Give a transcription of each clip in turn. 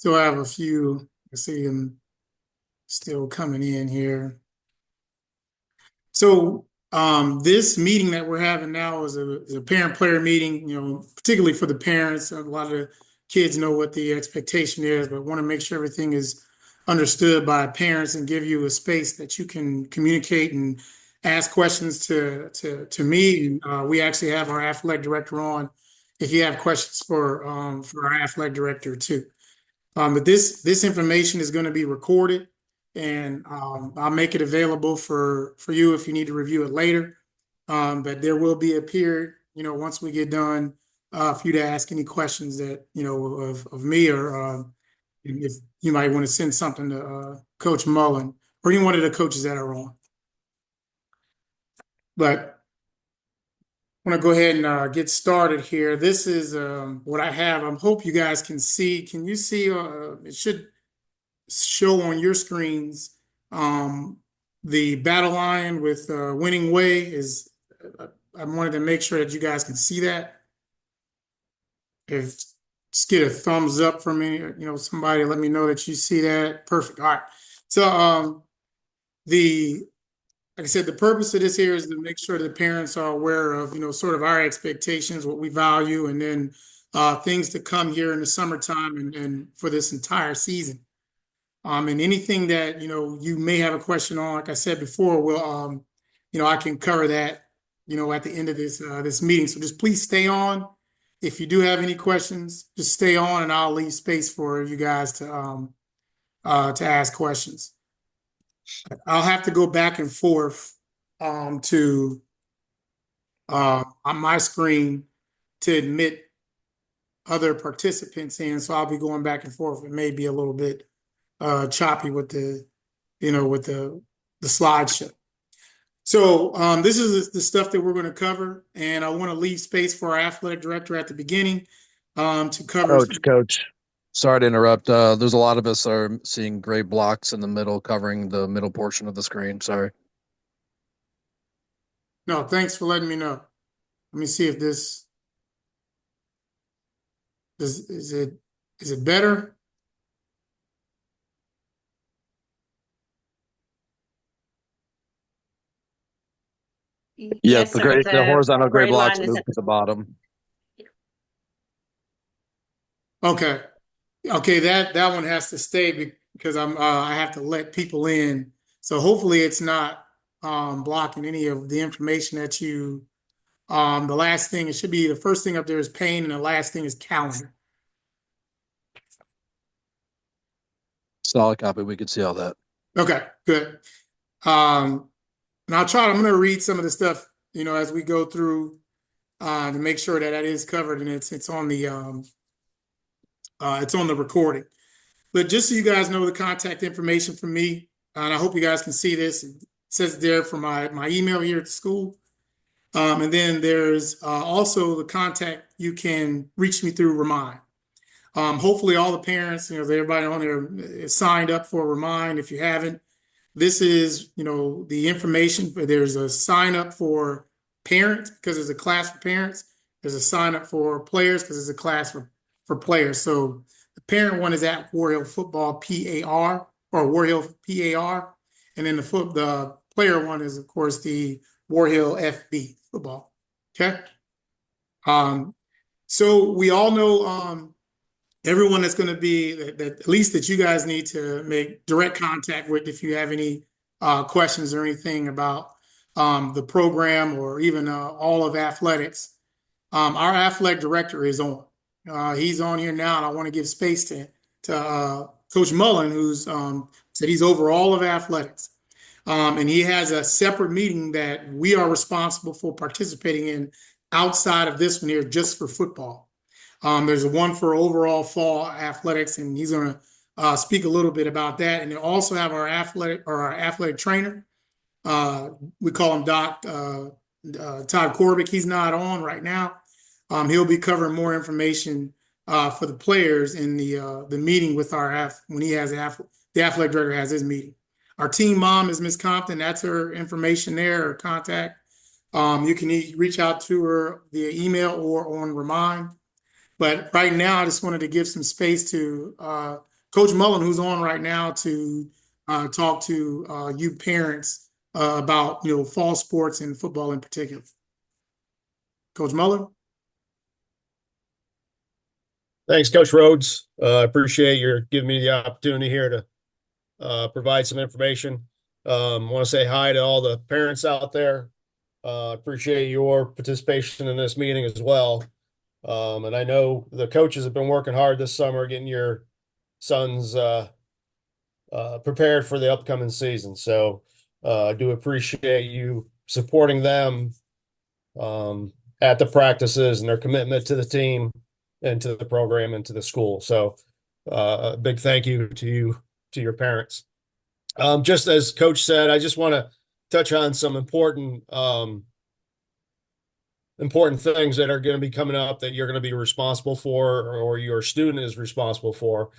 Still have a few. I see them still coming in here. So this meeting that we're having now is a parent-player meeting, particularly for the parents. A lot of the kids know what the expectation is, but want to make sure everything is understood by parents and give you a space that you can communicate and ask questions to me. And we actually have our athletic director on if you have questions for our athletic director too. But this information is going to be recorded, and I'll make it available for you if you need to review it later. But there will be a period, once we get done, for you to ask any questions that of me, or if you might want to send something to Coach Mullen or any one of the coaches that are on. But I want to go ahead and get started here. This is what I have. I hope you guys can see. Can you see? It should show on your screens the battle line with winning way is. I wanted to make sure that you guys can see that. If just get a thumbs up from me, somebody let me know that you see that. Perfect. All right. So like I said, the purpose of this here is to make sure that parents are aware of, sort of our expectations, what we value, and then things to come here in the summertime and for this entire season. And anything that, you may have a question on, like I said before, I can cover that, at the end of this meeting. So just please stay on. If you do have any questions, just stay on and I'll leave space for you guys to ask questions. I'll have to go back and forth to on my screen to admit other participants in. So I'll be going back and forth. It may be a little bit choppy with the slideshow. So this is the stuff that we're going to cover, and I want to leave space for our athletic director at the beginning to cover. Coach, sorry to interrupt. There's a lot of us are seeing gray blocks in the middle covering the middle portion of the screen. Sorry. No, thanks for letting me know. Let me see if this is it better? Yes, the horizontal gray blocks move to the bottom. Okay, that one has to stay because I have to let people in. So hopefully it's not blocking any of the information that you. The last thing, it should be the first thing up there is pain, and the last thing is calendar. Solid copy. We could see all that. Okay, good. And I'm going to read some of the stuff, as we go through to make sure that is covered and it's on the recording. But just so you guys know the contact information for me, and I hope you guys can see this. It says there for my email here at the school. And then there's also the contact. You can reach me through Remind. Hopefully all the parents, everybody on there is signed up for Remind. If you haven't, this is, the information. There's a sign up for parents because there's a class for parents. There's a sign up for players because there's a class for players. So the parent one is at War Hill Football PAR or War Hill PAR. And then the player one is, of course, the War Hill FB football. Okay. So we all know everyone that's going to be that at least that you guys need to make direct contact with if you have any questions or anything about the program or even all of athletics. Our athletic director is on. He's on here now, and I want to give space to Coach Mullen, who's said he's over all of athletics. And he has a separate meeting that we are responsible for participating in outside of this one here, just for football. There's one for overall fall athletics, and he's going to speak a little bit about that. And they also have our athletic trainer. We call him Doc Todd Corbick. He's not on right now. He'll be covering more information for the players in the meeting with when he has the athletic director has his meeting. Our team mom is Miss Compton. That's her information there, her contact. You can reach out to her via email or on Remind. But right now, I just wanted to give some space to Coach Mullen, who's on right now to talk to you parents about fall sports and football in particular. Coach Mullen. Thanks, Coach Rhodes. I appreciate your giving me the opportunity here to provide some information. Want to say hi to all the parents out there. Appreciate your participation in this meeting as well. And I know the coaches have been working hard this summer getting your sons prepared for the upcoming season. So I do appreciate you supporting them at the practices and their commitment to the team and to the program and to the school. So a big thank you to you, to your parents. Just as Coach said, I just want to touch on some important things that are going to be coming up that you're going to be responsible for, or your student is responsible for.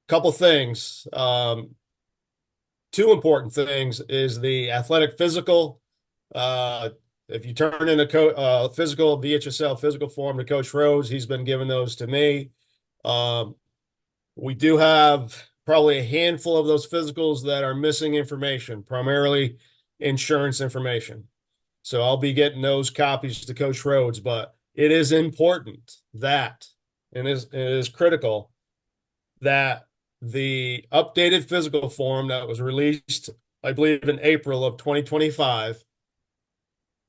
Couple things. Two important things is the athletic physical. If you turn in a physical, VHSL physical form to Coach Rhodes, he's been giving those to me. We do have probably a handful of those physicals that are missing information, primarily insurance information. So I'll be getting those copies to Coach Rhodes, but it is important that, and it is critical that the updated physical form that was released, I believe in April of 2025,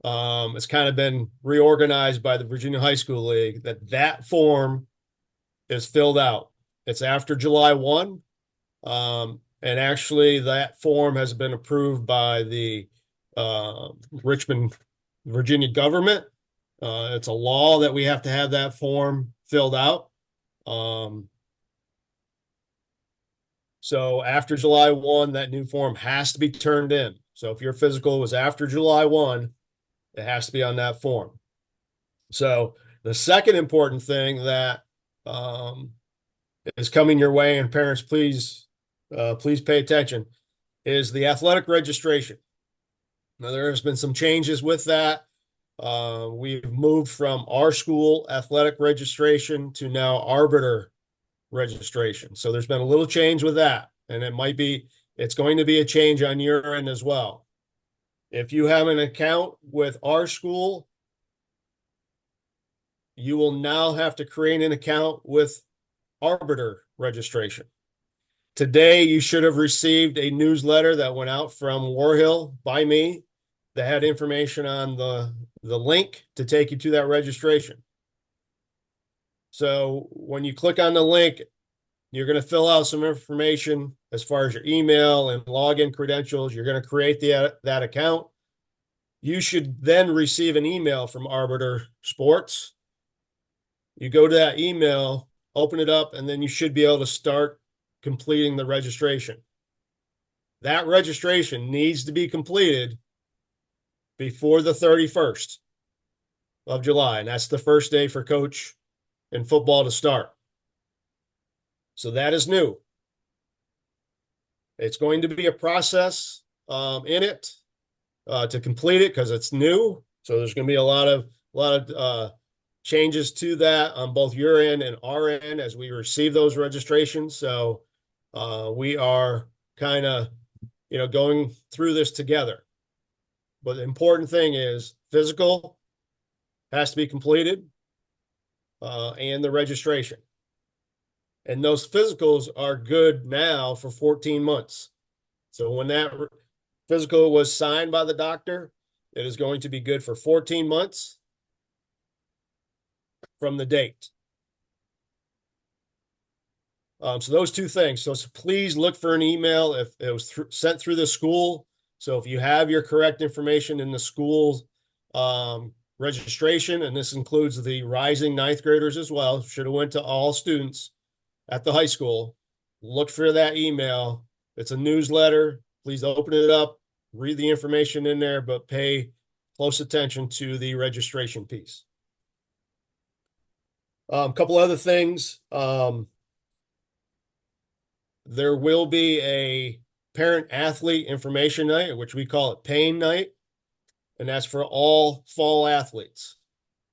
it's kind of been reorganized by the Virginia High School League, that form is filled out. It's after July 1. And actually that form has been approved by the Richmond, Virginia government. It's a law that we have to have that form filled out. So after July 1, that new form has to be turned in. So if your physical was after July 1, it has to be on that form. So the second important thing that is coming your way, and parents, please pay attention, is the athletic registration. Now, there has been some changes with that. We've moved from our school athletic registration to now arbiter registration. So there's been a little change with that, and it's going to be a change on your end as well. If you have an account with our school, you will now have to create an account with arbiter registration. Today, you should have received a newsletter that went out from Warhill by me that had information on the link to take you to that registration. So when you click on the link, you're going to fill out some information as far as your email and login credentials. You're going to create that account. You should then receive an email from Arbiter Sports. You go to that email, open it up, and then you should be able to start completing the registration. That registration needs to be completed before the 31st of July, and that's the first day for coach and football to start. So that is new. It's going to be a process in it to complete it because it's new. So there's going to be a lot of changes to that on both your end and our end as we receive those registrations. So we are kind of, going through this together. But the important thing is physical has to be completed and the registration. And those physicals are good now for 14 months. So when that physical was signed by the doctor, it is going to be good for 14 months from the date. So those two things. So please look for an email if it was sent through the school. So if you have your correct information in the school's registration, and this includes the rising ninth graders as well, should have went to all students at the high school, look for that email. It's a newsletter. Please open it up, read the information in there, but pay close attention to the registration piece. A couple other things. There will be a parent athlete information night, which we call it PAIN night. And that's for all fall athletes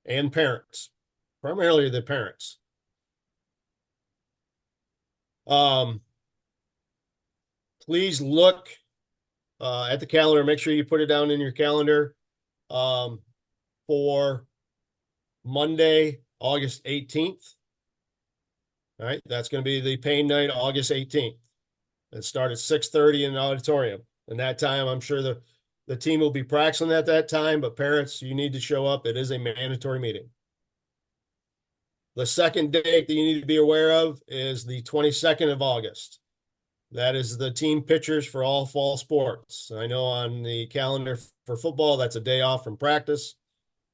and parents, primarily the parents. Please look at the calendar. Make sure you put it down in your calendar for Monday, August 18th. All right, that's going to be the pain night, August 18th. It starts at 6:30 in the auditorium. And that time, I'm sure the team will be practicing at that time, but parents, you need to show up. It is a mandatory meeting. The second date that you need to be aware of is the 22nd of August. That is the team pictures for all fall sports. I know on the calendar for football, that's a day off from practice,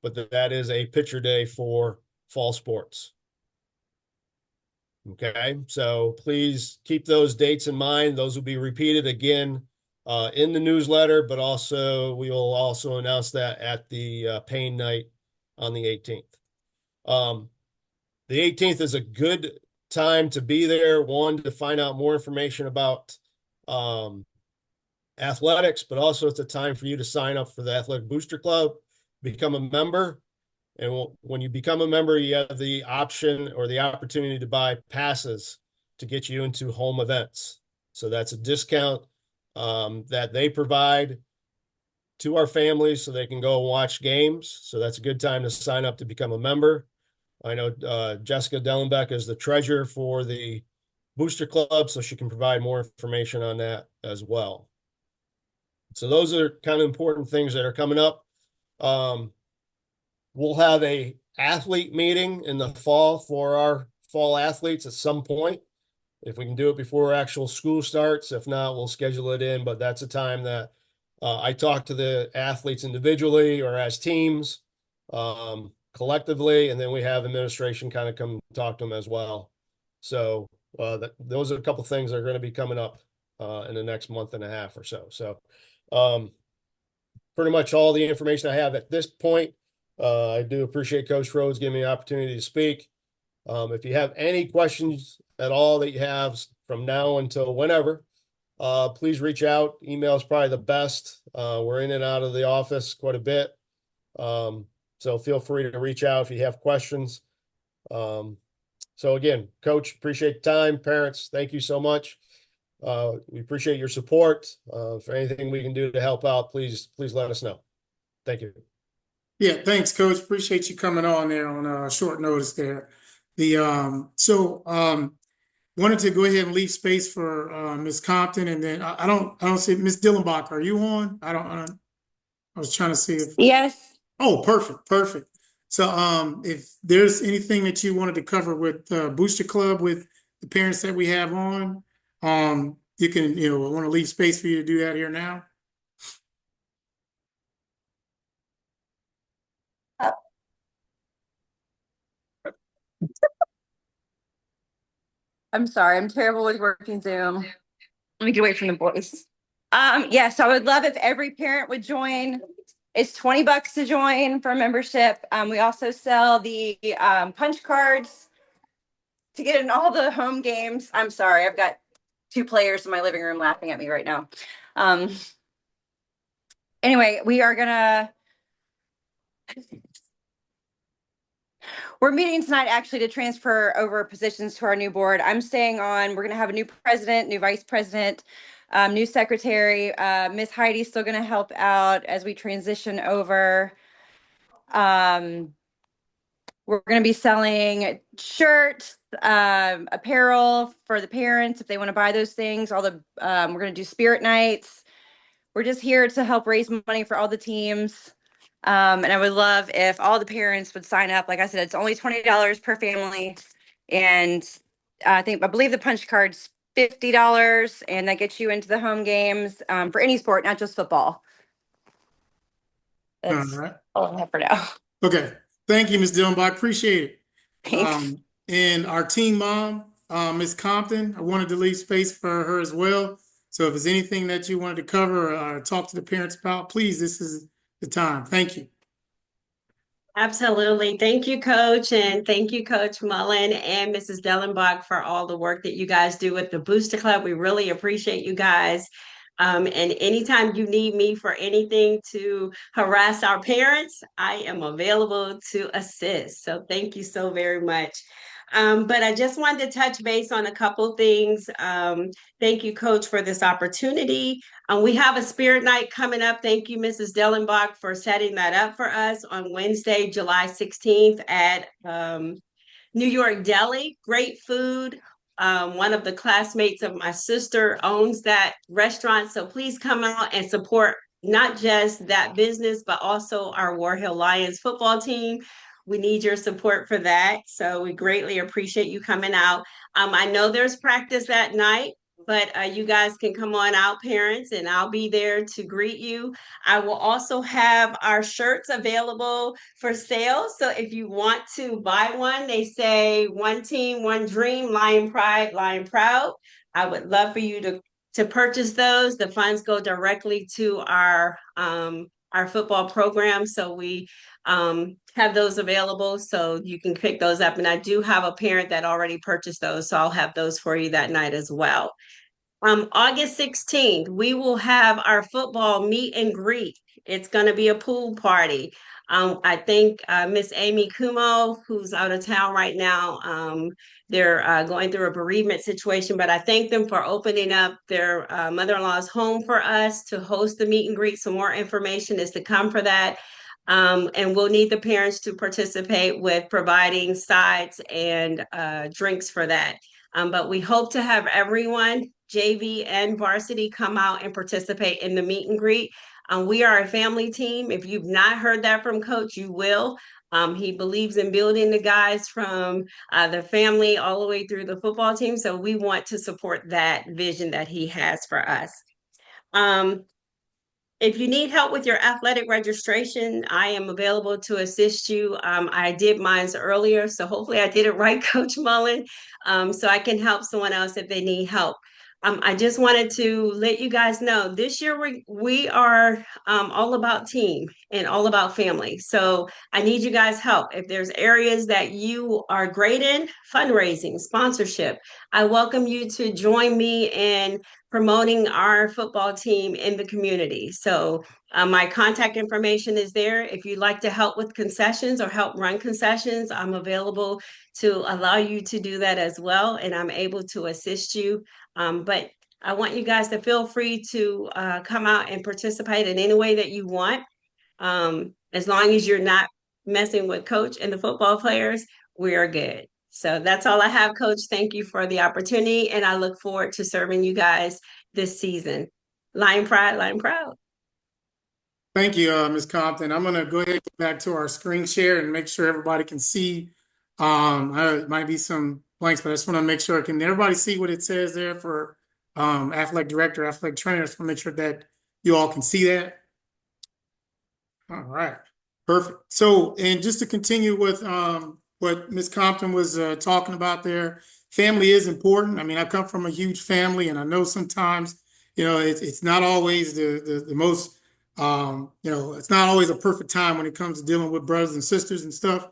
but that is a picture day for fall sports. Okay, so please keep those dates in mind. Those will be repeated again in the newsletter, but also we will also announce that at the pain night on the 18th. The 18th is a good time to be there. One, to find out more information about athletics, but also it's a time for you to sign up for the Athletic Booster Club, become a member. And when you become a member, you have the option or the opportunity to buy passes to get you into home events. So that's a discount that they provide to our families so they can go and watch games. So that's a good time to sign up to become a member. I know Jessica Dellenbeck is the treasurer for the Booster Club, so she can provide more information on that as well. So those are kind of important things that are coming up. We'll have a athlete meeting in the fall for our fall athletes at some point. If we can do it before actual school starts, if not, we'll schedule it in. But that's a time that I talk to the athletes individually or as teams, collectively, and then we have administration kind of come talk to them as well. So those are a couple of things that are going to be coming up in the next month and a half or so. So pretty much all the information I have at this point. I do appreciate Coach Rhodes giving me the opportunity to speak. If you have any questions at all that you have from now until whenever, please reach out. Email is probably the best. We're in and out of the office quite a bit. So feel free to reach out if you have questions. So again, Coach, appreciate the time. Parents, thank you so much. We appreciate your support. For anything we can do to help out, please let us know. Thank you. Yeah, thanks, Coach. Appreciate you coming on there on short notice there. Wanted to go ahead and leave space for Ms. Compton, and then I don't see Ms. Dillenbach. Are you on? I was trying to see if. Yes. Oh, perfect. So if there's anything that you wanted to cover with Booster Club with the parents that we have on, you can, I want to leave space for you to do that here now. I'm sorry, I'm terrible with working Zoom. Let me get away from the boys. Yes, I would love if every parent would join. It's $20 to join for a membership. We also sell the punch cards to get in all the home games. I'm sorry, I've got 2 players in my living room laughing at me right now. Anyway, we're meeting tonight actually to transfer over positions to our new board. I'm staying on. We're going to have a new president, new vice president, new secretary. Miss Heidi's still going to help out as we transition over. We're going to be selling shirts, apparel for the parents if they want to buy those things. We're going to do spirit nights. We're just here to help raise money for all the teams. And I would love if all the parents would sign up. Like I said, it's only $20 per family. And I believe the punch card's $50, and that gets you into the home games for any sport, not just football. That's all right. all I have for now. Okay. Thank you, Ms. Dillenbach. Appreciate it. Thanks. And our team mom, Ms. Compton, I wanted to leave space for her as well. So if there's anything that you wanted to cover or talk to the parents about, please, this is the time. Thank you. Absolutely. Thank you, Coach. And thank you, Coach Mullen and Mrs. Dellenbach, for all the work that you guys do with the Booster Club. We really appreciate you guys. And anytime you need me for anything to harass our parents, I am available to assist. So thank you so very much. But I just wanted to touch base on a couple things. Thank you, Coach, for this opportunity. We have a spirit night coming up. Thank you, Mrs. Dellenbach, for setting that up for us on Wednesday, July 16th at New York Deli. Great food. One of the classmates of my sister owns that restaurant. So please come out and support not just that business, but also our War Hill Lions football team. We need your support for that. So we greatly appreciate you coming out. I know there's practice that night, but you guys can come on out, parents, and I'll be there to greet you. I will also have our shirts available for sale. So if you want to buy one, they say one team, one dream, Lion Pride, Lion Proud. I would love for you to purchase those. The funds go directly to our football program. So we have those available, so you can pick those up. And I do have a parent that already purchased those, so I'll have those for you that night as well. August 16th, we will have our football meet and greet. It's going to be a pool party. I think Miss Amy Kumo, who's out of town right now, they're going through a bereavement situation, but I thank them for opening up their mother-in-law's home for us to host the meet and greet. Some more information is to come for that. And we'll need the parents to participate with providing sides and drinks for that. But we hope to have everyone, JV and varsity, come out and participate in the meet and greet. We are a family team. If you've not heard that from Coach, you will. He believes in building the guys from the family all the way through the football team. So we want to support that vision that he has for us. If you need help with your athletic registration, I am available to assist you. I did mine earlier, so hopefully I did it right, Coach Mullen, so I can help someone else if they need help. I just wanted to let you guys know this year we are all about team and all about family. So I need you guys' help. If there's areas that you are great in, fundraising, sponsorship, I welcome you to join me in promoting our football team in the community. So my contact information is there. If you'd like to help with concessions or help run concessions, I'm available to allow you to do that as well. And I'm able to assist you. But I want you guys to feel free to come out and participate in any way that you want. As long as you're not messing with Coach and the football players, we are good. So that's all I have, Coach. Thank you for the opportunity, and I look forward to serving you guys this season. Lion Pride, Lion Proud. Thank you, Ms. Compton. I'm going to go ahead and get back to our screen share and make sure everybody can see. It might be some blanks, but I just want to make sure can everybody see what it says there for athletic director, athletic trainer. Just want to make sure that you all can see that. All right, perfect. So, and just to continue with what Ms. Compton was talking about there, family is important. I mean, I come from a huge family, and I know sometimes, it's not always the most, it's not always a perfect time when it comes to dealing with brothers and sisters and stuff.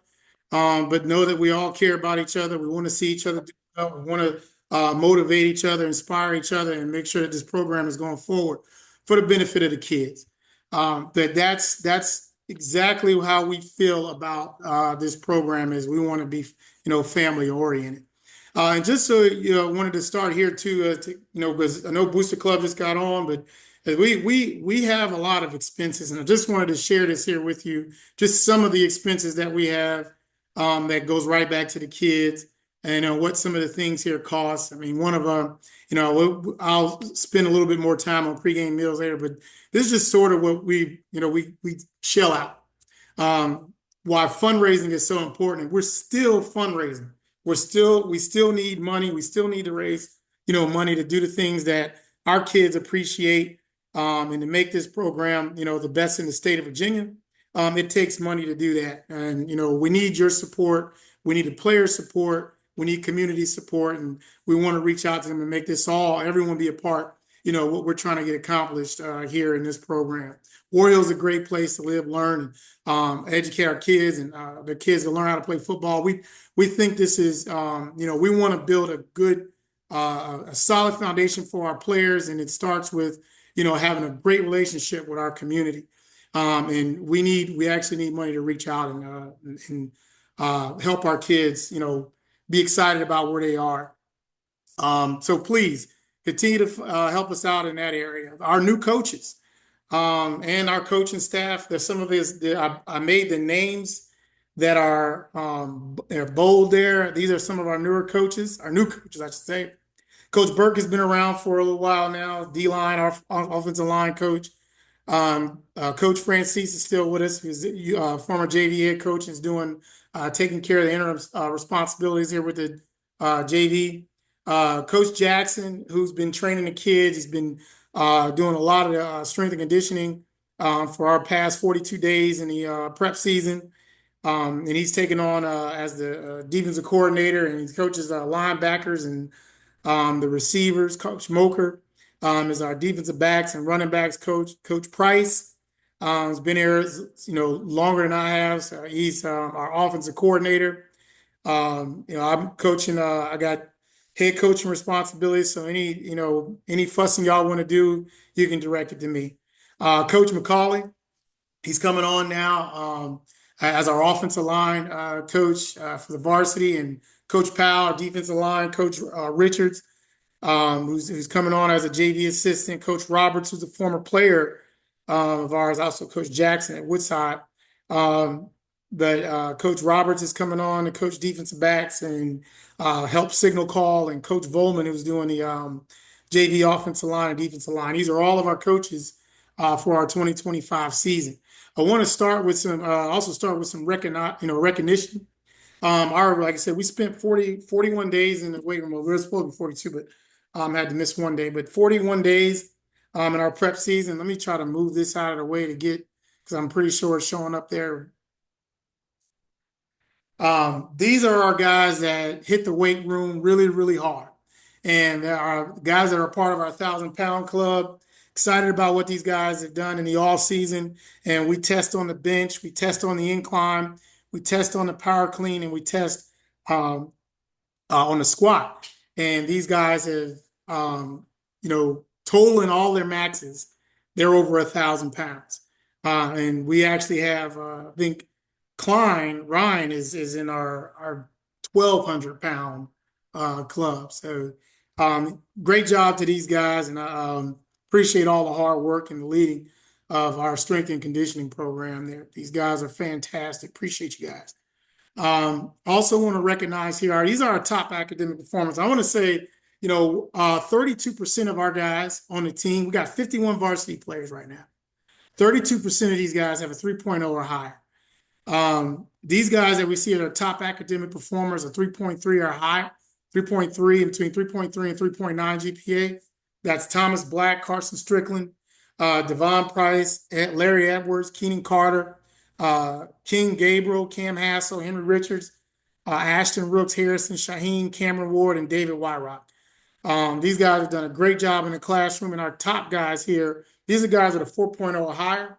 But know that we all care about each other. We want to see each other do well. We want to motivate each other, inspire each other, and make sure that this program is going forward for the benefit of the kids. That's exactly how we feel about this program. Is we want to be, family oriented. And just so I wanted to start here too, because I know Booster Club just got on, but we have a lot of expenses, and I just wanted to share this here with you. Just some of the expenses that we have that goes right back to the kids, and what some of the things here cost. I mean, one of them, I'll spend a little bit more time on pregame meals later, but this is just sort of what we shell out. Why fundraising is so important. We're still fundraising. We still need money. We still need to raise, money to do the things that our kids appreciate, and to make this program, the best in the state of Virginia. It takes money to do that. And, we need your support. We need the player support. We need community support. And we want to reach out to them and make this everyone be a part, what we're trying to get accomplished here in this program. War Hill is a great place to live, learn, and educate our kids and the kids to learn how to play football. We think this is, we want to build a good, a solid foundation for our players. And it starts with, having a great relationship with our community. And we actually need money to reach out and help our kids, be excited about where they are. So please continue to help us out in that area. Our new coaches and our coaching staff. There's some of this. I made the names that are they're bold there. These are some of our new coaches, I should say. Coach Burke has been around for a little while now. D-line, our offensive line coach. Coach Francis is still with us. He's former JV head coach, is taking care of the interim responsibilities here with the JV. Coach Jackson, who's been training the kids, he's been doing a lot of strength and conditioning for our past 42 days in the prep season. And he's taken on as the defensive coordinator, and he coaches linebackers and the receivers. Coach Moker is our defensive backs and running backs coach. Coach Price has been here, longer than I have. So he's our offensive coordinator. I'm coaching. I got head coaching responsibilities. So any fussing y'all want to do, you can direct it to me. Coach McCauley, he's coming on now as our offensive line coach for the varsity, and Coach Powell, our defensive line coach. Richards, who's coming on as a JV assistant. Coach Roberts, who's a former player of ours, also Coach Jackson at Woodside. But Coach Roberts is coming on to coach defensive backs and help signal call, and Coach Volman, who's doing the JV offensive line and defensive line. These are all of our coaches for our 2025 season. I want to start with some recognition. Like I said, we spent 41 days in the weight room. Well, we were supposed to be 42, but had to miss one day. But 41 days in our prep season. Let me try to move this out of the way because I'm pretty sure it's showing up there. These are our guys that hit the weight room really, really hard. And there are guys that are part of our 1,000-pound club. Excited about what these guys have done in the off season. And we test on the bench, we test on the incline, we test on the power clean, and we test on the squat. And these guys have, totaling all their maxes, they're over 1,000 pounds. And we actually have, I think, Ryan is in our 1,200-pound club. So great job to these guys, and I appreciate all the hard work and the leading of our strength and conditioning program there. These guys are fantastic. Appreciate you guys. Also want to recognize these are our top academic performers. I want to say, 32% of our guys on the team, we got 51 varsity players right now. 32% of these guys have a 3.0 or higher. These guys that we see are our top academic performers, a 3.3 or higher, 3.3 and between 3.3 and 3.9 GPA. That's Thomas Black, Carson Strickland, Devon Price, Larry Edwards, Keenan Carter, King Gabriel, Cam Hassel, Henry Richards, Ashton Rooks, Harrison Shaheen, Cameron Ward, and David Wyrock. These guys have done a great job in the classroom, and our top guys here, these are guys that are 4.0 or higher.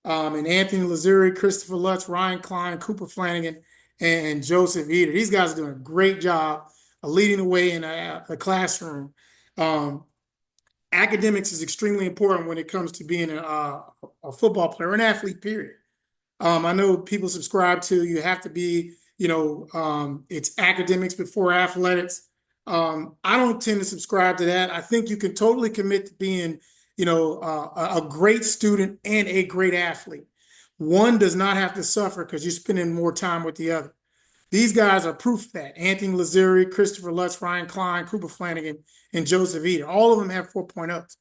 And Anthony Lazuri, Christopher Lutz, Ryan Klein, Cooper Flanagan, and Joseph Eder. These guys are doing a great job of leading the way in the classroom. Academics is extremely important when it comes to being a football player, an athlete, period. I know people subscribe to you have to be, it's academics before athletics. I don't tend to subscribe to that. I think you can totally commit to being, a great student and a great athlete. One does not have to suffer because you're spending more time with the other. These guys are proof of that. Anthony Lazuri, Christopher Lutz, Ryan Klein, Cooper Flanagan, and Joseph Eder. All of them have 4.0s.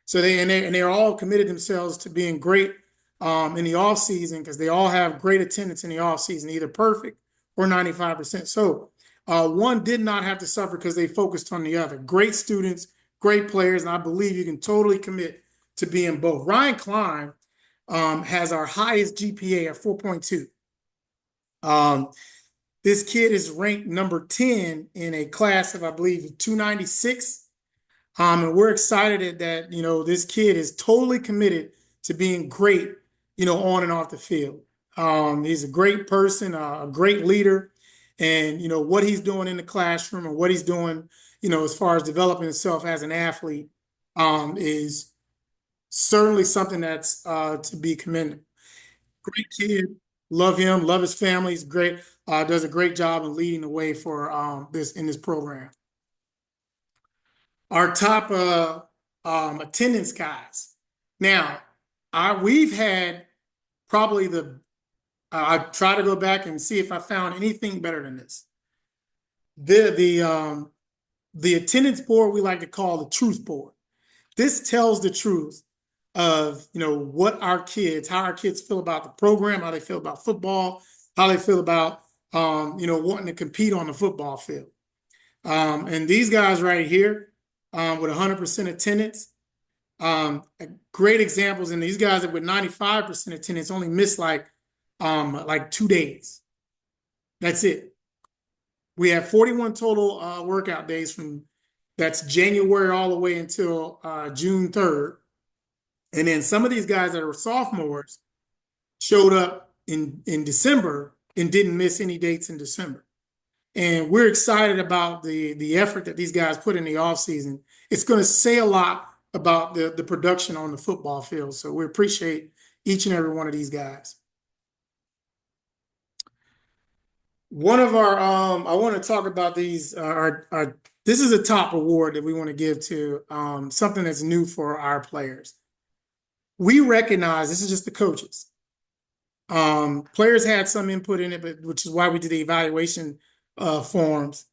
So they're all committed themselves to being great in the off season, because they all have great attendance in the off season, either perfect or 95%. So one did not have to suffer because they focused on the other. Great students, great players, and I believe you can totally commit to being both. Ryan Klein has our highest GPA at 4.2. This kid is ranked number 10 in a class of, I believe, 296. And we're excited that, this kid is totally committed to being great, on and off the field. He's a great person, a great leader. And, what he's doing in the classroom and what he's doing, as far as developing himself as an athlete is certainly something that's to be commended. Great kid, love him, love his family. He's great. Does a great job in leading the way for this program. Our top attendance guys. Now, we've had probably I try to go back and see if I found anything better than this. The attendance board we like to call the truth board. This tells the truth of what how our kids feel about the program, how they feel about football, how they feel about wanting to compete on the football field. And these guys right here with 100% attendance, great examples. And these guys that with 95% attendance only missed like 2 days. That's it. We have 41 total workout days that's January all the way until June 3rd. And then some of these guys that are sophomores showed up in December and didn't miss any dates in December. And we're excited about the effort that these guys put in the offseason. It's going to say a lot about the production on the football field. So we appreciate each and every one of these guys. One of our, I want to talk about these, this is a top award that we want to give to something that's new for our players. We recognize, this is just the coaches. Players had some input in it, which is why we did the evaluation forms.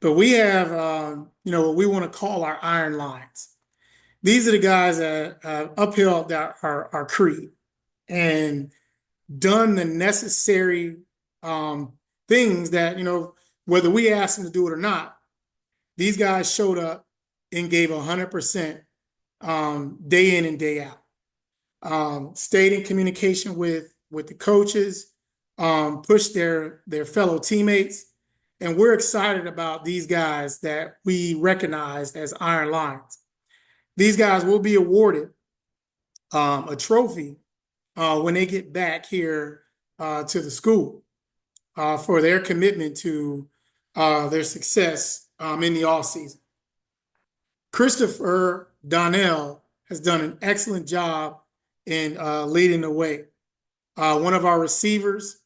But we have, what we want to call our iron lines. These are the guys that upheld our creed and done the necessary things that, whether we asked them to do it or not, these guys showed up and gave 100% day in and day out. Stayed in communication with the coaches, pushed their fellow teammates. And we're excited about these guys that we recognize as Iron Lions. These guys will be awarded a trophy when they get back here to the school for their commitment to their success in the offseason. Christopher Donnell has done an excellent job in leading the way. One of our receivers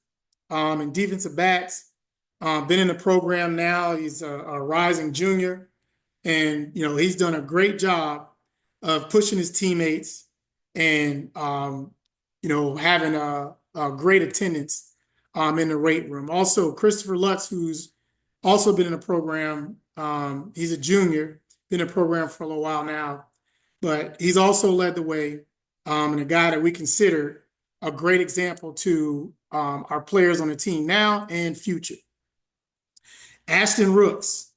and defensive backs, been in the program now. He's a rising junior, and he's done a great job of pushing his teammates and having a great attendance in the weight room. Also, Christopher Lutz, who's also been in the program. He's a junior, been in the program for a little while now, but he's also led the way, and a guy that we consider a great example to our players on the team now and future. Ashton Rooks,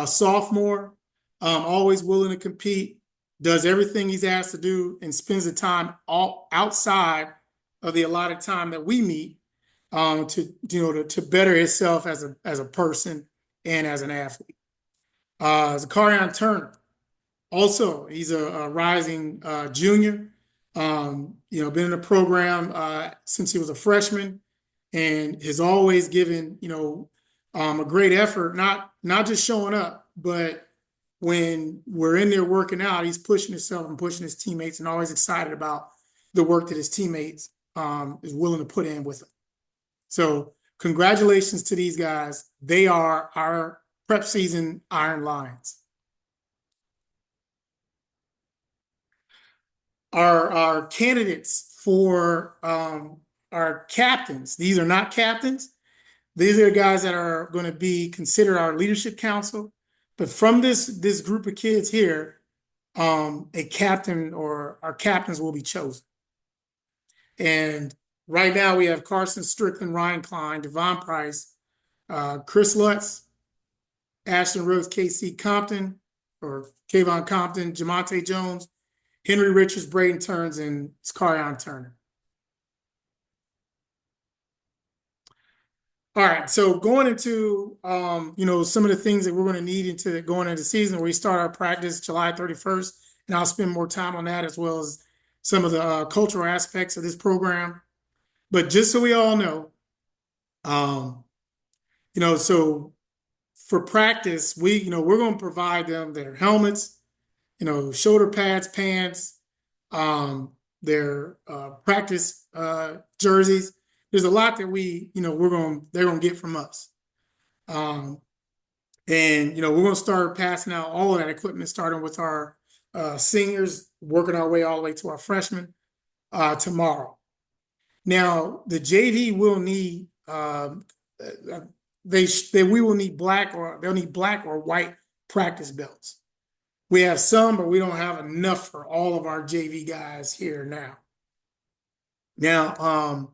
sophomore, always willing to compete, does everything he's asked to do, and spends the time all outside of the allotted time that we meet to better himself as a person and as an athlete. Zakarian Turner, also he's a rising junior. Been in the program since he was a freshman, and has always given a great effort, not just showing up, but when we're in there working out, he's pushing himself and pushing his teammates, and always excited about the work that his teammates is willing to put in with him. So congratulations to these guys. They are our prep season Iron Lions. Our candidates for our captains, these are not captains. These are guys that are going to be considered our leadership council. But from this group of kids here, a captain or our captains will be chosen. And right now we have Carson Strickland, Ryan Klein, Devon Price, Chris Lutz, Ashton Rhodes, KC Compton, or Kayvon Compton, Jamonte Jones, Henry Richards, Braden Turns, and Zakarian Turner. All right, so going into some of the things that we're going to need going into the season, we start our practice July 31st, and I'll spend more time on that as well as some of the cultural aspects of this program. But just so we all know, so for practice, we're going to provide them their helmets, shoulder pads, pants, their practice jerseys. There's a lot that they're gonna get from us. And we're gonna start passing out all of that equipment, starting with our seniors, working our way all the way to our freshmen tomorrow. Now, the JV will need we will need they'll need black or white practice belts. We have some, but we don't have enough for all of our JV guys here now. Now,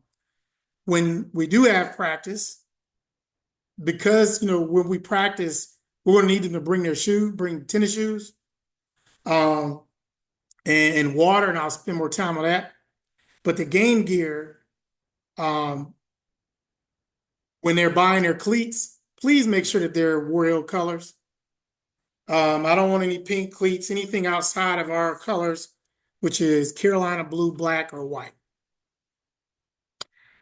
when we do have practice, because when we practice, we're going to need them to bring tennis shoes, and water, and I'll spend more time on that. But the game gear, when they're buying their cleats, please make sure that they're War Hill colors. I don't want any pink cleats, anything outside of our colors, which is Carolina blue, black, or white.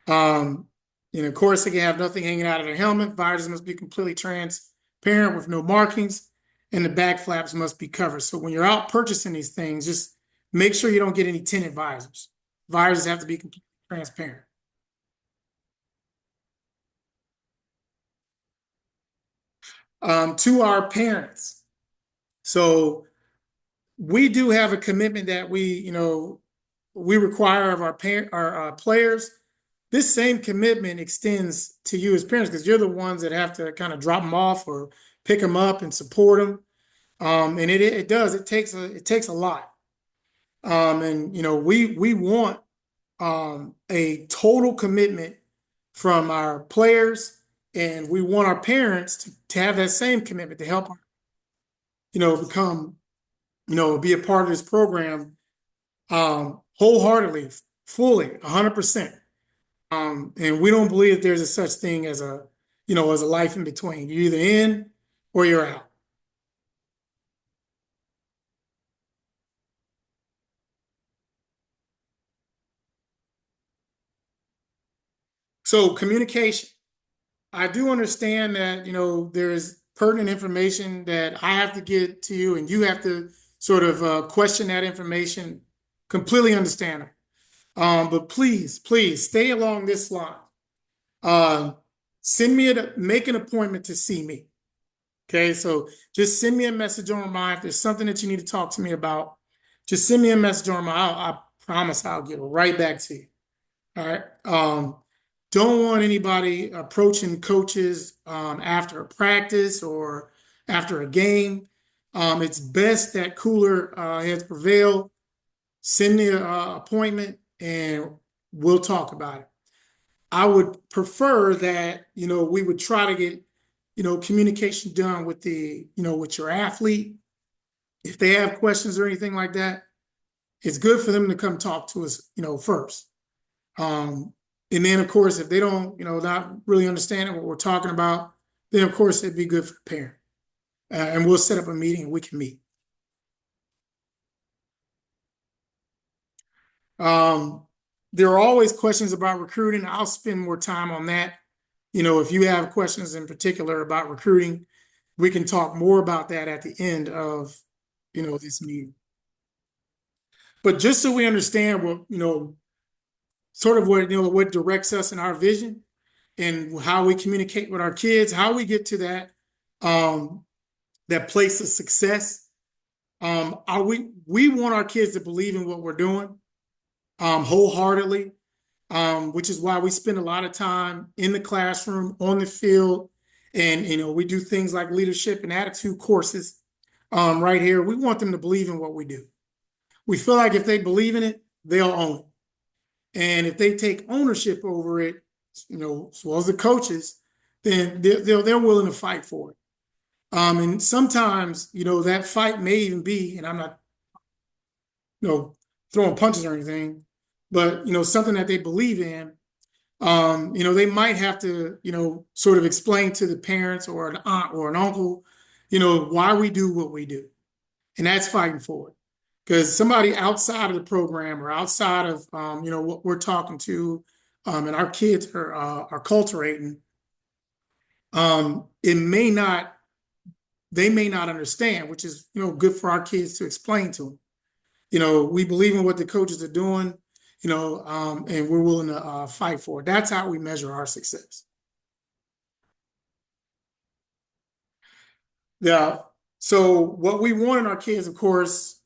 And of course, they can have nothing hanging out of their helmet. Visors must be completely transparent with no markings, and the back flaps must be covered. So when you're out purchasing these things, just make sure you don't get any tinted visors. Visors have to be completely transparent. To our parents. So we do have a commitment that we require of our players. This same commitment extends to you as parents, because you're the ones that have to kind of drop them off or pick them up and support them. And it takes a lot. And we want a total commitment from our players, and we want our parents to have that same commitment to help become, be a part of this program wholeheartedly, fully, 100%. And we don't believe that there's a such thing as a life in between. You're either in or you're out. So communication. I do understand that, there's pertinent information that I have to get to you, and you have to sort of question that information. Completely understandable. But please stay along this line. Make an appointment to see me. Okay, so just send me a message on my, if there's something that you need to talk to me about, just send me a message on my, I promise I'll get right back to you. All right. Don't want anybody approaching coaches after a practice or after a game. It's best that cooler heads prevail. Send me an appointment and we'll talk about it. I would prefer that, we would try to get, communication done with with your athlete. If they have questions or anything like that, it's good for them to come talk to us, first. And then, of course, if they don't, not really understanding what we're talking about, then, of course, it'd be good for the parent. And we'll set up a meeting and we can meet. There are always questions about recruiting. I'll spend more time on that. If you have questions in particular about recruiting, we can talk more about that at the end of, this meeting. But just so we understand what, sort of what directs us in our vision and how we communicate with our kids, how we get to that, that place of success. We want our kids to believe in what we're doing, wholeheartedly, which is why we spend a lot of time in the classroom, on the field, and we do things like leadership and attitude courses right here. We want them to believe in what we do. We feel like if they believe in it, they'll own it. And if they take ownership over it, as well as the coaches, then they're willing to fight for it. And sometimes, that fight may even be, and I'm not, throwing punches or anything, but, something that they believe in. They might have to, sort of explain to the parents or an aunt or an uncle, why we do what we do. And that's fighting for it. Because somebody outside of the program or outside of, what we're talking to, and our kids are cultivating, they may not understand, which is, good for our kids to explain to them. we believe in what the coaches are doing, and we're willing to fight for it. That's how we measure our success. Yeah. So what we want in our kids, of course,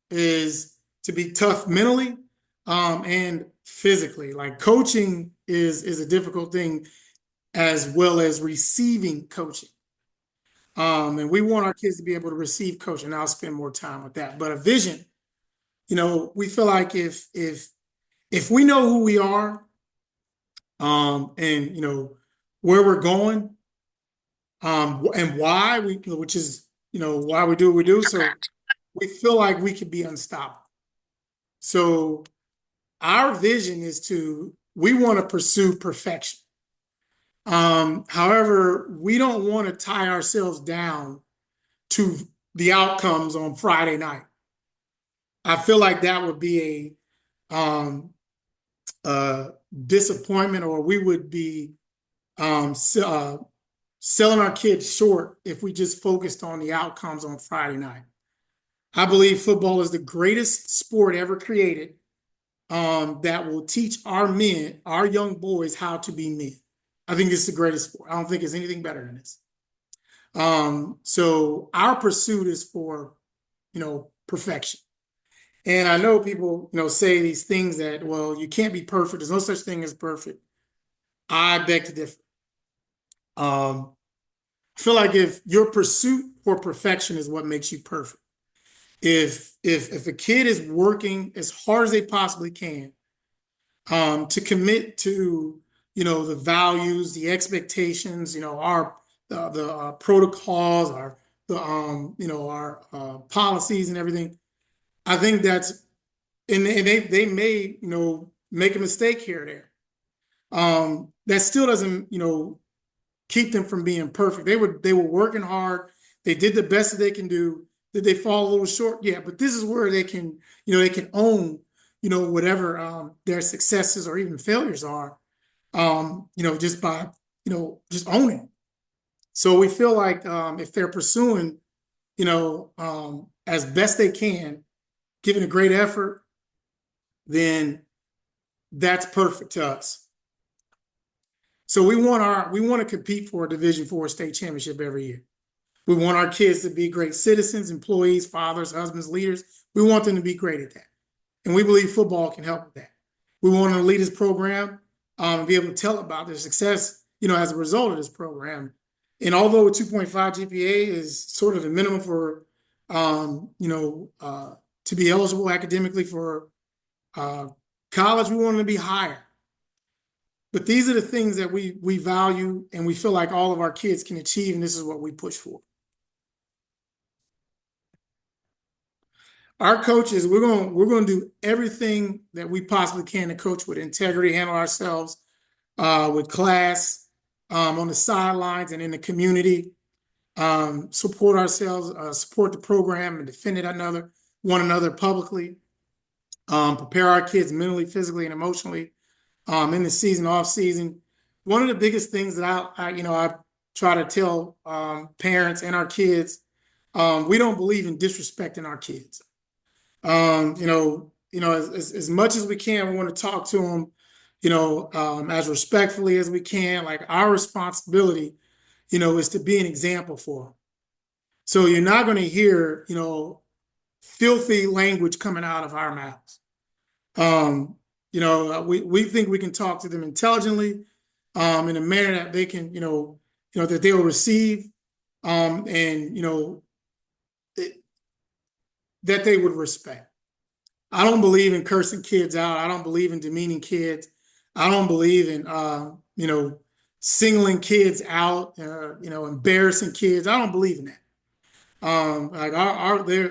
is to be tough mentally, and physically. Like coaching is a difficult thing, as well as receiving coaching. And we want our kids to be able to receive coaching. I'll spend more time with that. But a vision, we feel like if we know who we are, and where we're going, and why which is why we do what we do. So we feel like we could be unstoppable. So our vision is we want to pursue perfection. However, we don't want to tie ourselves down to the outcomes on Friday night. I feel like that would be a disappointment, or we would be selling our kids short if we just focused on the outcomes on Friday night. I believe football is the greatest sport ever created, that will teach our men, our young boys, how to be men. I think it's the greatest sport. I don't think it's anything better than this. So our pursuit is for, perfection. And I know people, say these things that, well, you can't be perfect. There's no such thing as perfect. I beg to differ. I feel like if your pursuit for perfection is what makes you perfect, if a kid is working as hard as they possibly can, to commit to the values, the expectations, our protocols, our policies and everything, I think that's, and they may make a mistake here or there. That still doesn't keep them from being perfect. They were working hard. They did the best that they can do. Did they fall a little short? Yeah, but this is where they can own whatever their successes or even failures are, just by just owning it. So we feel like if they're pursuing as best they can, giving a great effort, then that's perfect to us. So we want to compete for a Division IV state championship every year. We want our kids to be great citizens, employees, fathers, husbands, leaders. We want them to be great at that. And we believe football can help with that. We want to lead this program, and be able to tell about their success, as a result of this program. And although a 2.5 GPA is sort of the minimum for, to be eligible academically for college, we want them to be higher. But these are the things that we value and we feel like all of our kids can achieve, and this is what we push for. Our coaches, we're going to do everything that we possibly can to coach with integrity, handle ourselves with class, on the sidelines and in the community, support ourselves, support the program and defend one another publicly, prepare our kids mentally, physically, and emotionally, in the season, off season. One of the biggest things that I try to tell parents and our kids, we don't believe in disrespecting our kids. As much as we can, we want to talk to them, as respectfully as we can. Like our responsibility, is to be an example for them. So you're not going to hear, filthy language coming out of our mouths. We think we can talk to them intelligently, in a manner that they can, that they will receive, and that they would respect. I don't believe in cursing kids out. I don't believe in demeaning kids. I don't believe in, singling kids out, embarrassing kids. I don't believe in that.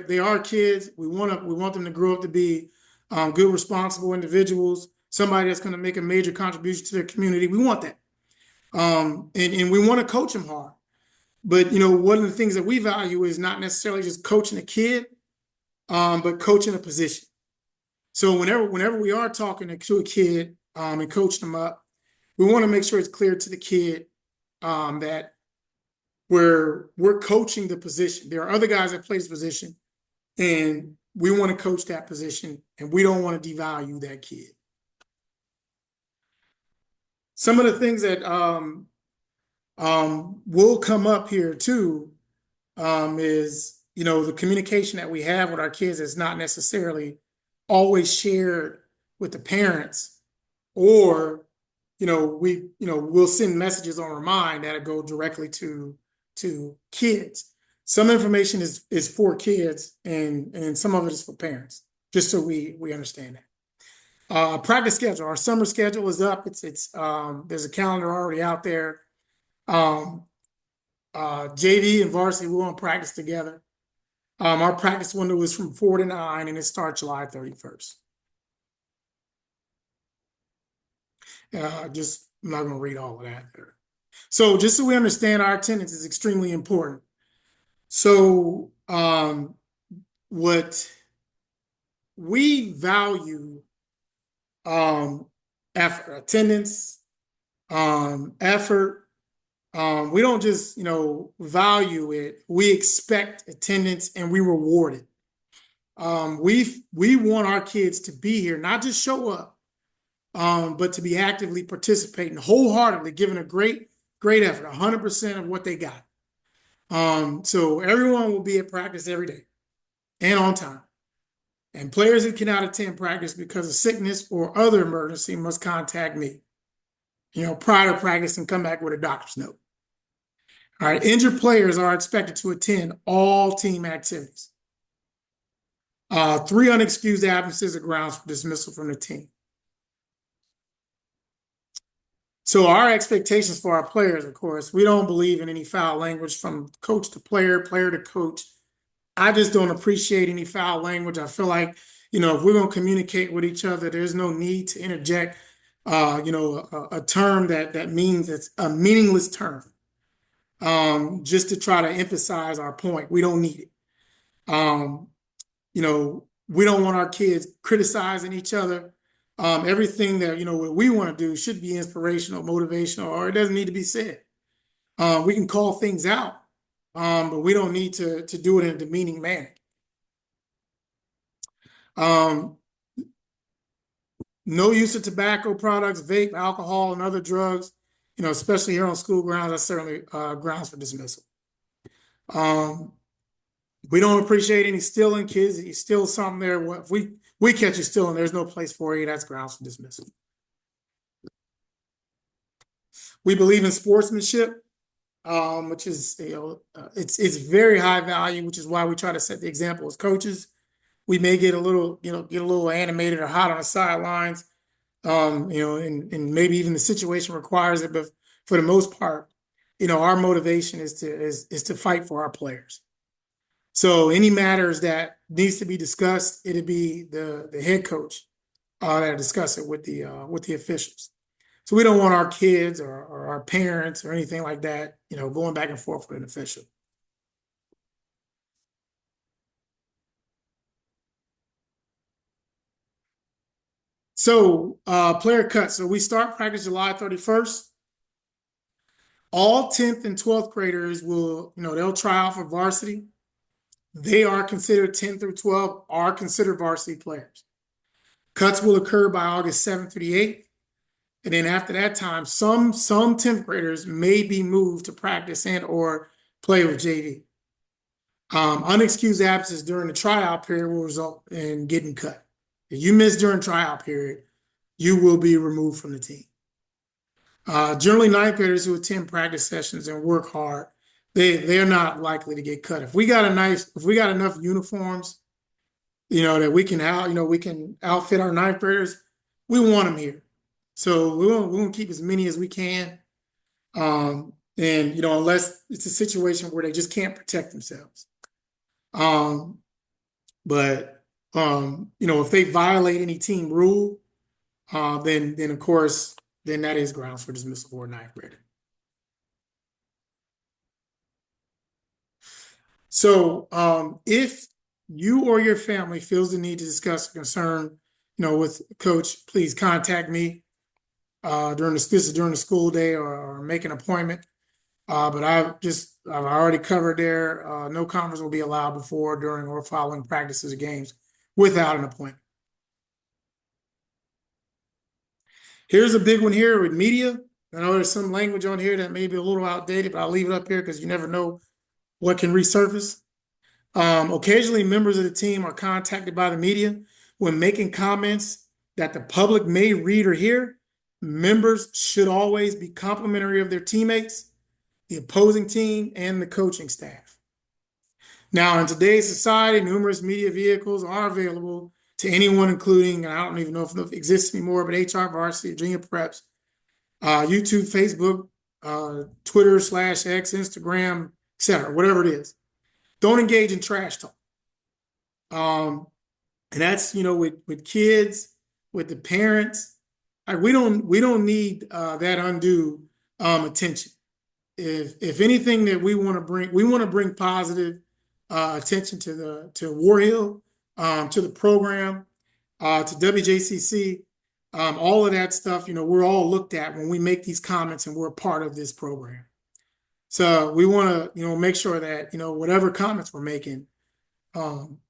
They are kids. We want them to grow up to be good, responsible individuals. Somebody that's going to make a major contribution to their community. We want that, and we want to coach them hard. But one of the things that we value is not necessarily just coaching a kid, but coaching a position. So whenever we are talking to a kid, and coaching them up, we want to make sure it's clear to the kid, that we're coaching the position. There are other guys that play this position, and we want to coach that position, and we don't want to devalue that kid. Some of the things that will come up here too is, you know, the communication that we have with our kids is not necessarily always shared with the parents, or, you know, we'll send messages on Remind that go directly to kids. Some information is for kids, and some of it is for parents, just so we understand that. Practice schedule. Our summer schedule is up. It's there's a calendar already out there. JV and varsity, we want to practice together. Our practice window is from 4 to 9, and it starts July 31st. I'm not going to read all of that there. So just so we understand, our attendance is extremely important. So what we value, effort, attendance, effort. We don't just, value it. We expect attendance, and we reward it. We want our kids to be here, not just show up, but to be actively participating, wholeheartedly, giving a great effort, 100% of what they got. So everyone will be at practice every day and on time. And players who cannot attend practice because of sickness or other emergency must contact me, prior to practice, and come back with a doctor's note. All right, injured players are expected to attend all team activities. 3 unexcused absences are grounds for dismissal from the team. So our expectations for our players, of course, we don't believe in any foul language from coach to player, player to coach. I just don't appreciate any foul language. I feel like, if we're going to communicate with each other, there's no need to interject, a term that means it's a meaningless term, just to try to emphasize our point. We don't need it. We don't want our kids criticizing each other. Everything that, what we want to do should be inspirational, motivational, or it doesn't need to be said. We can call things out, but we don't need to do it in a demeaning manner. No use of tobacco products, vape, alcohol, and other drugs, especially here on school grounds. That's certainly grounds for dismissal. We don't appreciate any stealing. Kids, if you steal something there, if we catch you stealing, there's no place for you. That's grounds for dismissal. We believe in sportsmanship, which is, it's very high value, which is why we try to set the example as coaches. We may get a little, animated or hot on the sidelines, and maybe even the situation requires it. But for the most part, our motivation is to fight for our players. So any matters that needs to be discussed, it'd be the head coach that discuss it with the officials. So we don't want our kids or our parents or anything like that, going back and forth with an official. So player cuts. So we start practice July 31st. All 10th and 12th graders will, they'll try out for varsity. They are considered 10 through 12 are considered varsity players. Cuts will occur by August 7th through the 8th. And then after that time, some 10th graders may be moved to practice and or play with JV. Unexcused absences during the tryout period will result in getting cut. If you miss during tryout period, you will be removed from the team. Generally, 9th graders who attend practice sessions and work hard, they're not likely to get cut. If we got enough uniforms, that we can we can outfit our 9th graders, we want them here. So we won't keep as many as we can. And unless it's a situation where they just can't protect themselves. If they violate any team rule, then of course, then that is grounds for dismissal for a 9th grader. So if you or your family feels the need to discuss a concern, with coach, please contact me during the school day or make an appointment. But I've already covered there. No conference will be allowed before, during, or following practices or games without an appointment. Here's a big one here with media. I know there's some language on here that may be a little outdated, but I'll leave it up here because you never know what can resurface. Occasionally, members of the team are contacted by the media when making comments that the public may read or hear. Members should always be complimentary of their teammates, the opposing team, and the coaching staff. Now, in today's society, numerous media vehicles are available to anyone, including, and I don't even know if it exists anymore, but HR Varsity, Junior Preps, YouTube, Facebook, Twitter /X, Instagram, etc., whatever it is. Don't engage in trash talk. And that's, with kids, with the parents. We don't need that undue attention. If anything that we want to bring positive attention to War Hill, to the program, to WJCC, all of that stuff. We're all looked at when we make these comments, and we're a part of this program. So we want to, make sure that, whatever comments we're making,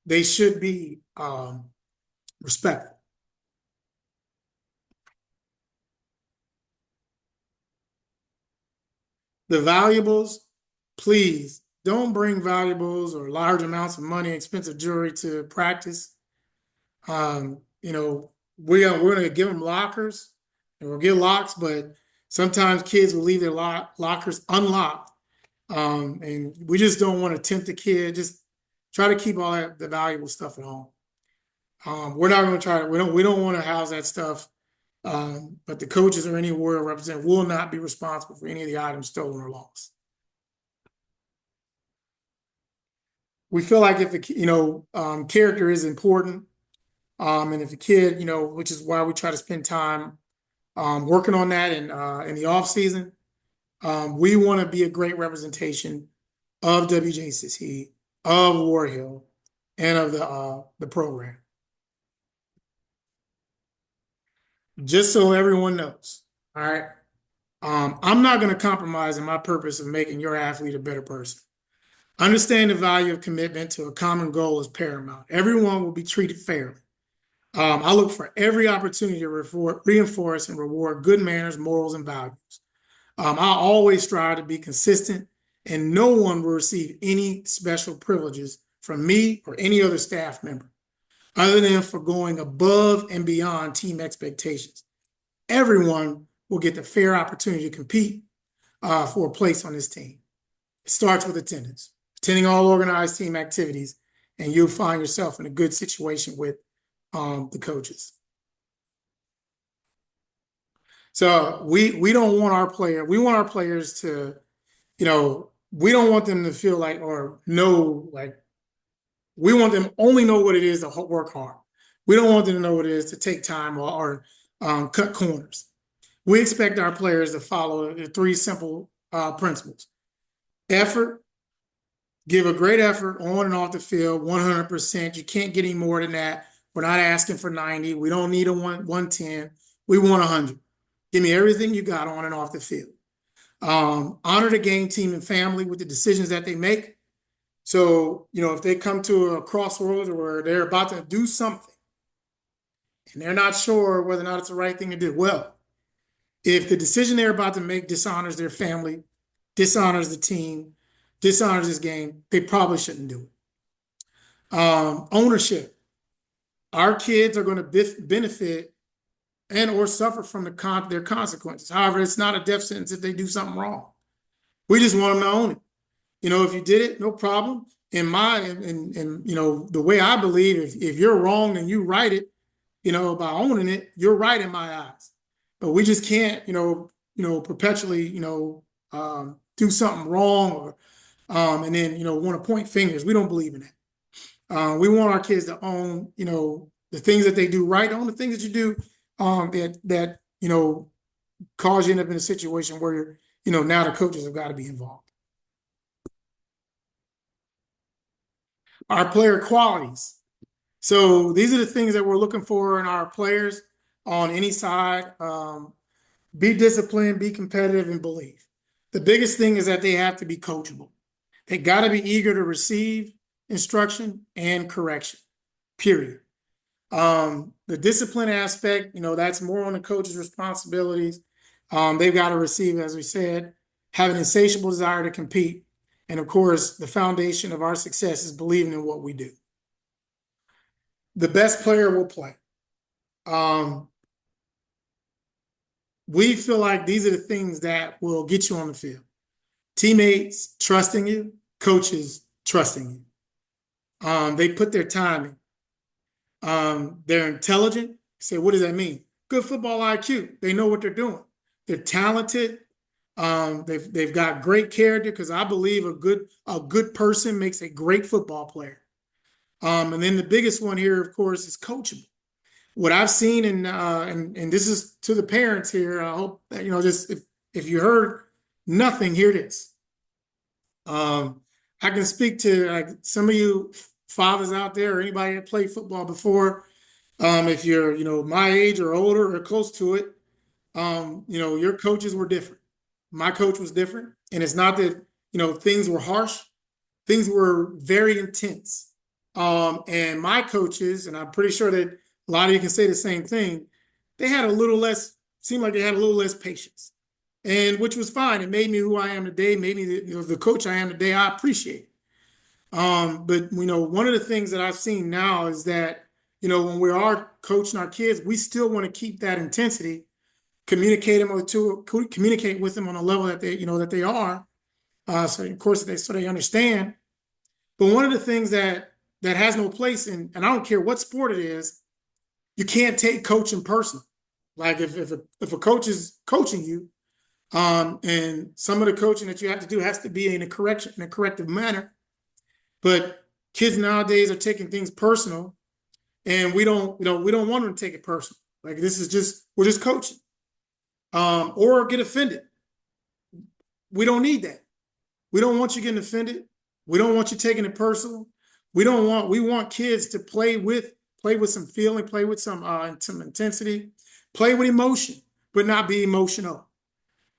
they should be respectful. The valuables, please don't bring valuables or large amounts of money, expensive jewelry to practice. We're going to give them lockers and we'll get locks, but sometimes kids will leave their lockers unlocked. And we just don't want to tempt the kid. Just try to keep all the valuable stuff at home. We're not going to try to, we don't want to house that stuff. But the coaches or any Warrior representative will not be responsible for any of the items stolen or lost. We feel like if the character is important, and if the kid, which is why we try to spend time working on that in the off season, we want to be a great representation of WJCC, of War Hill, and of the program. Just so everyone knows, all right? I'm not going to compromise in my purpose of making your athlete a better person. Understand the value of commitment to a common goal is paramount. Everyone will be treated fairly. I look for every opportunity to reinforce and reward good manners, morals, and values. I always strive to be consistent, and no one will receive any special privileges from me or any other staff member, other than for going above and beyond team expectations. Everyone will get the fair opportunity to compete for a place on this team. It starts with attendance, attending all organized team activities, and you'll find yourself in a good situation with the coaches. So we don't want we want our players to, we don't want them to feel like or know like, we want them to only know what it is to work hard. We don't want them to know what it is to take time or cut corners. We expect our players to follow the three simple principles. Effort, give a great effort on and off the field, 100%. You can't get any more than that. We're not asking for 90. We don't need a 110. We want 100. Give me everything you got on and off the field. Honor the game, team, and family with the decisions that they make. So, if they come to a crossroads where they're about to do something and they're not sure whether or not it's the right thing to do, well, if the decision they're about to make dishonors their family, dishonors the team, dishonors this game, they probably shouldn't do it. Ownership. Our kids are going to benefit and or suffer from their consequences. However, it's not a death sentence if they do something wrong. We just want them to own it. If you did it, no problem. In the way I believe, if you're wrong and you right it, by owning it, you're right in my eyes. But we just can't, perpetually, do something wrong or, and then, want to point fingers. We don't believe in that. We want our kids to own, the things that they do right, own the things that you do, that cause you to end up in a situation where, now the coaches have got to be involved. Our player qualities. So these are the things that we're looking for in our players on any side. Be disciplined, be competitive, and believe. The biggest thing is that they have to be coachable. They got to be eager to receive instruction and correction, period. The discipline aspect, that's more on the coach's responsibilities. They've got to receive, as we said, have an insatiable desire to compete. And of course, the foundation of our success is believing in what we do. The best player will play. We feel like these are the things that will get you on the field. Teammates trusting you, coaches trusting you. They put their time in. They're intelligent. You say, what does that mean? Good football IQ. They know what they're doing. They're talented. They've got great character, because I believe a good person makes a great football player. And then the biggest one here, of course, is coachable. What I've seen, and this is to the parents here, I hope that, just if you heard nothing, hear this. I can speak to like some of you fathers out there, or anybody that played football before. If you're, my age or older or close to it, your coaches were different. My coach was different. And it's not that, things were harsh. Things were very intense. And my coaches, and I'm pretty sure that a lot of you can say the same thing, they had seemed like they had a little less patience, and which was fine. It made me who I am today. Made me the coach I am today. I appreciate it. But one of the things that I've seen now is that, when we are coaching our kids, we still want to keep that intensity, communicate with them on a level that they are. So of course they understand. But one of the things that has no place in, and I don't care what sport it is, you can't take coaching personal. Like if a coach is coaching you, and some of the coaching that you have to do has to be in a corrective manner. But kids nowadays are taking things personal, and we don't want them to take it personal. Like we're just coaching, or get offended. We don't need that. We don't want you getting offended. We don't want you taking it personal. We want kids to play with some feeling, play with some intensity, play with emotion, but not be emotional.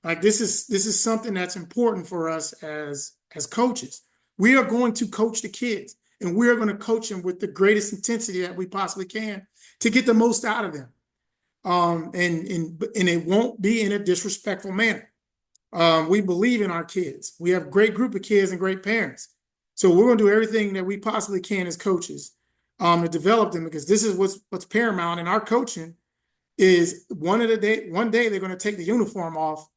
Like this is something that's important for us as coaches. We are going to coach the kids, and we are going to coach them with the greatest intensity that we possibly can to get the most out of them. And it won't be in a disrespectful manner. We believe in our kids. We have a great group of kids and great parents. So we're going to do everything that we possibly can as coaches to develop them, because this is what's paramount in our coaching. Is one day they're going to take the uniform off,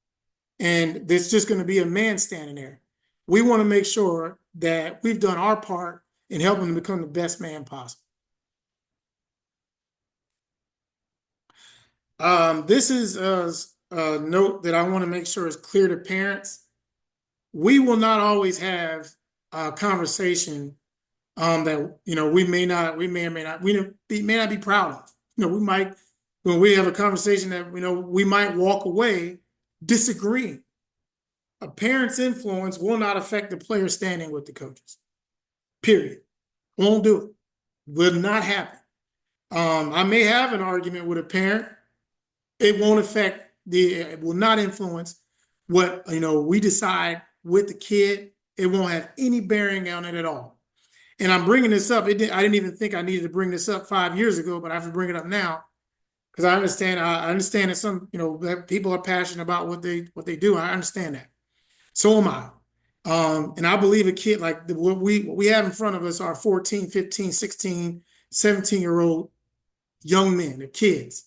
and there's just going to be a man standing there. We want to make sure that we've done our part in helping them become the best man possible. This is a note that I want to make sure is clear to parents. We will not always have a conversation that we may not be proud of. We might, when we have a conversation that we might walk away disagreeing. A parent's influence will not affect the player standing with the coaches. Period. Won't do it. Will not happen. I may have an argument with a parent. It will not influence what we decide with the kid. It won't have any bearing on it at all. And I'm bringing this up. I didn't even think I needed to bring this up 5 years ago, but I have to bring it up now because I understand. I understand that some that people are passionate about what they do. I understand that. So am I. And I believe a kid like what we have in front of us are 14, 15, 16, 17-year-old young men, they're kids.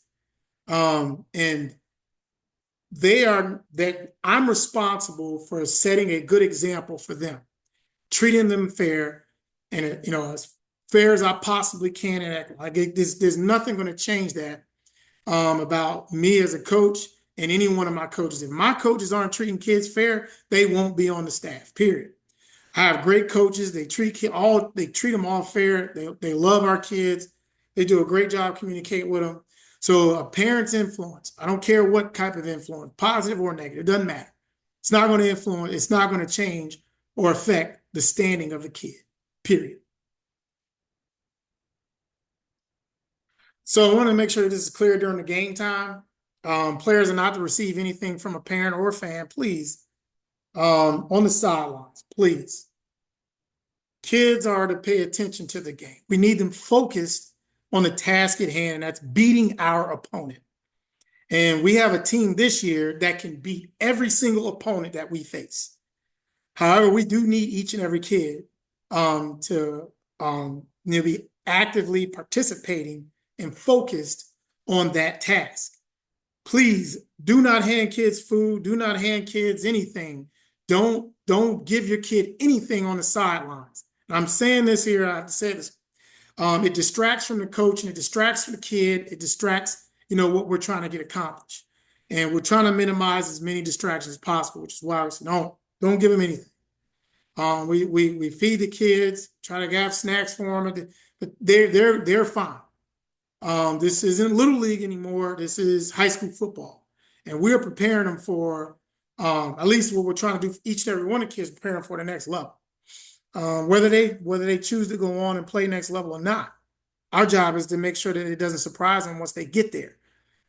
And I'm responsible for setting a good example for them, treating them fair, and as fair as I possibly can. And like there's nothing going to change that about me as a coach and any one of my coaches. If my coaches aren't treating kids fair, they won't be on the staff. Period. I have great coaches. They treat them all fair. They love our kids. They do a great job communicating with them. So a parent's influence, I don't care what type of influence, positive or negative, it doesn't matter. It's not going to influence, it's not going to change or affect the standing of the kid, period. So I want to make sure that this is clear during the game time. Players are not to receive anything from a parent or a fan, please. On the sidelines, please. Kids are to pay attention to the game. We need them focused on the task at hand, and that's beating our opponent. And we have a team this year that can beat every single opponent that we face. However, we do need each and every kid to be actively participating and focused on that task. Please do not hand kids food. Do not hand kids anything. Don't give your kid anything on the sidelines. And I'm saying this here. I have to say this. It distracts from the coach and it distracts from the kid. It distracts, what we're trying to get accomplished. And we're trying to minimize as many distractions as possible, which is why I said, don't give them anything. We feed the kids, try to have snacks for them, but they're fine. This isn't Little League anymore. This is high school football. And we're preparing them for, at least what we're trying to do for each and every one of the kids, prepare them for the next level. Whether they choose to go on and play next level or not, our job is to make sure that it doesn't surprise them once they get there.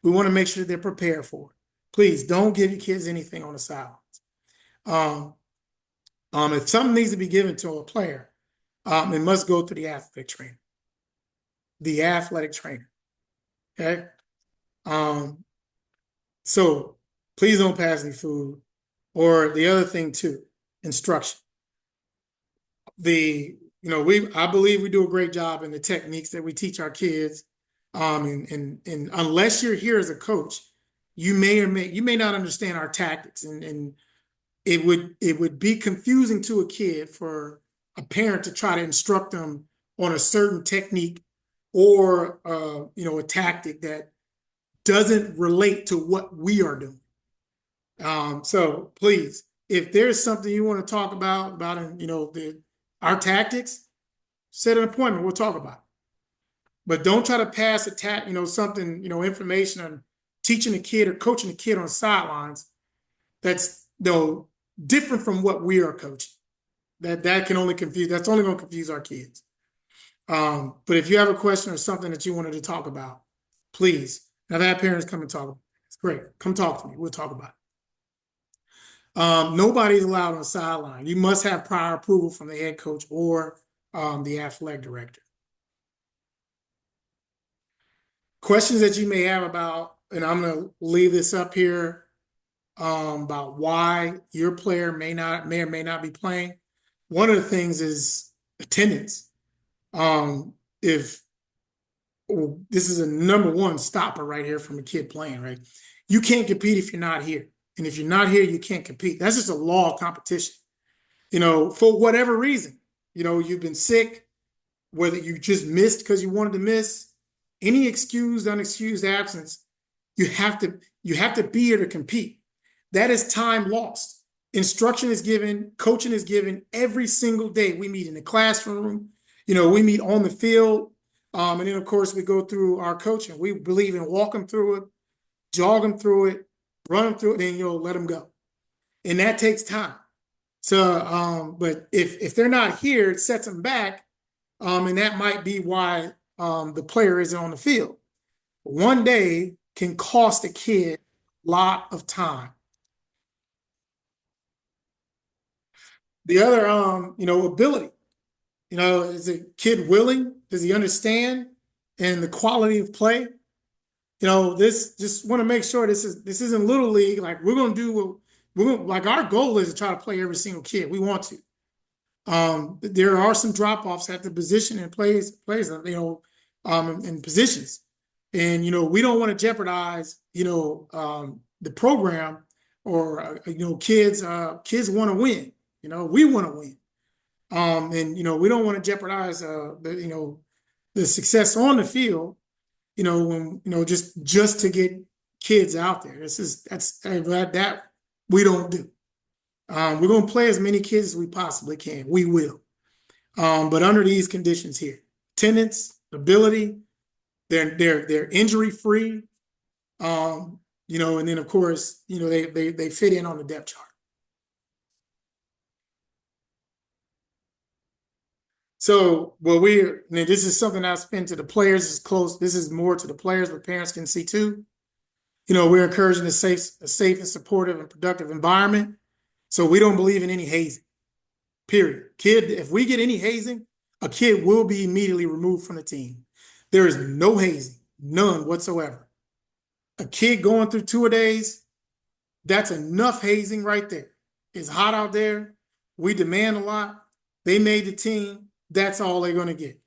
We want to make sure that they're prepared for it. Please don't give your kids anything on the sidelines. If something needs to be given to a player, it must go through the athletic trainer. The athletic trainer. Okay. So please don't pass any food. Or the other thing too, instruction. I believe we do a great job in the techniques that we teach our kids. And unless you're here as a coach, you may not understand our tactics, and it would be confusing to a kid for a parent to try to instruct them on a certain technique or a tactic that doesn't relate to what we are doing. So please, if there's something you want to talk about our tactics, set an appointment. We'll talk about it. But don't try to pass something, information on teaching a kid or coaching a kid on the sidelines that's different from what we are coaching. That can only confuse. That's only going to confuse our kids. But if you have a question or something that you wanted to talk about, please. I've had parents come and talk about it. It's great. Come talk to me. We'll talk about it. Nobody's allowed on the sideline. You must have prior approval from the head coach or the athletic director. Questions that you may have about, and I'm going to leave this up here, about why your player may or may not be playing. One of the things is attendance. If this is a number one stopper right here from a kid playing, right? You can't compete if you're not here. And if you're not here, you can't compete. That's just a law of competition. For whatever reason, you've been sick, whether you just missed because you wanted to miss, any excused, unexcused absence, you have to be here to compete. That is time lost. Instruction is given, coaching is given every single day. We meet in the classroom, we meet on the field. And then, of course, we go through our coaching. We believe in walk them through it, jog them through it, run them through it, then let them go. And that takes time. So, but if they're not here, it sets them back. And that might be why the player isn't on the field. One day can cost a kid a lot of time. The other, ability. Is a kid willing? Does he understand? And the quality of play? This just want to make sure this isn't Little League. Like we're going to do what we're going, like our goal is to try to play every single kid. We want to. There are some drop-offs at the position and plays, in positions. And, we don't want to jeopardize, the program or, kids want to win. We want to win. And, we don't want to jeopardize, the success on the field, when, just to get kids out there. That we don't do. We're going to play as many kids as we possibly can. We will. But under these conditions here, attendance, ability, they're injury free. And then of course, they fit in on the depth chart. So, this is something I've spent to the players. Is close. This is more to the players, but parents can see too. We're encouraging a safe and supportive and productive environment. So we don't believe in any hazing. Period. If we get any hazing, a kid will be immediately removed from the team. There is no hazing, none whatsoever. A kid going through two-a-days, that's enough hazing right there. It's hot out there. We demand a lot. They made the team. That's all they're going to get.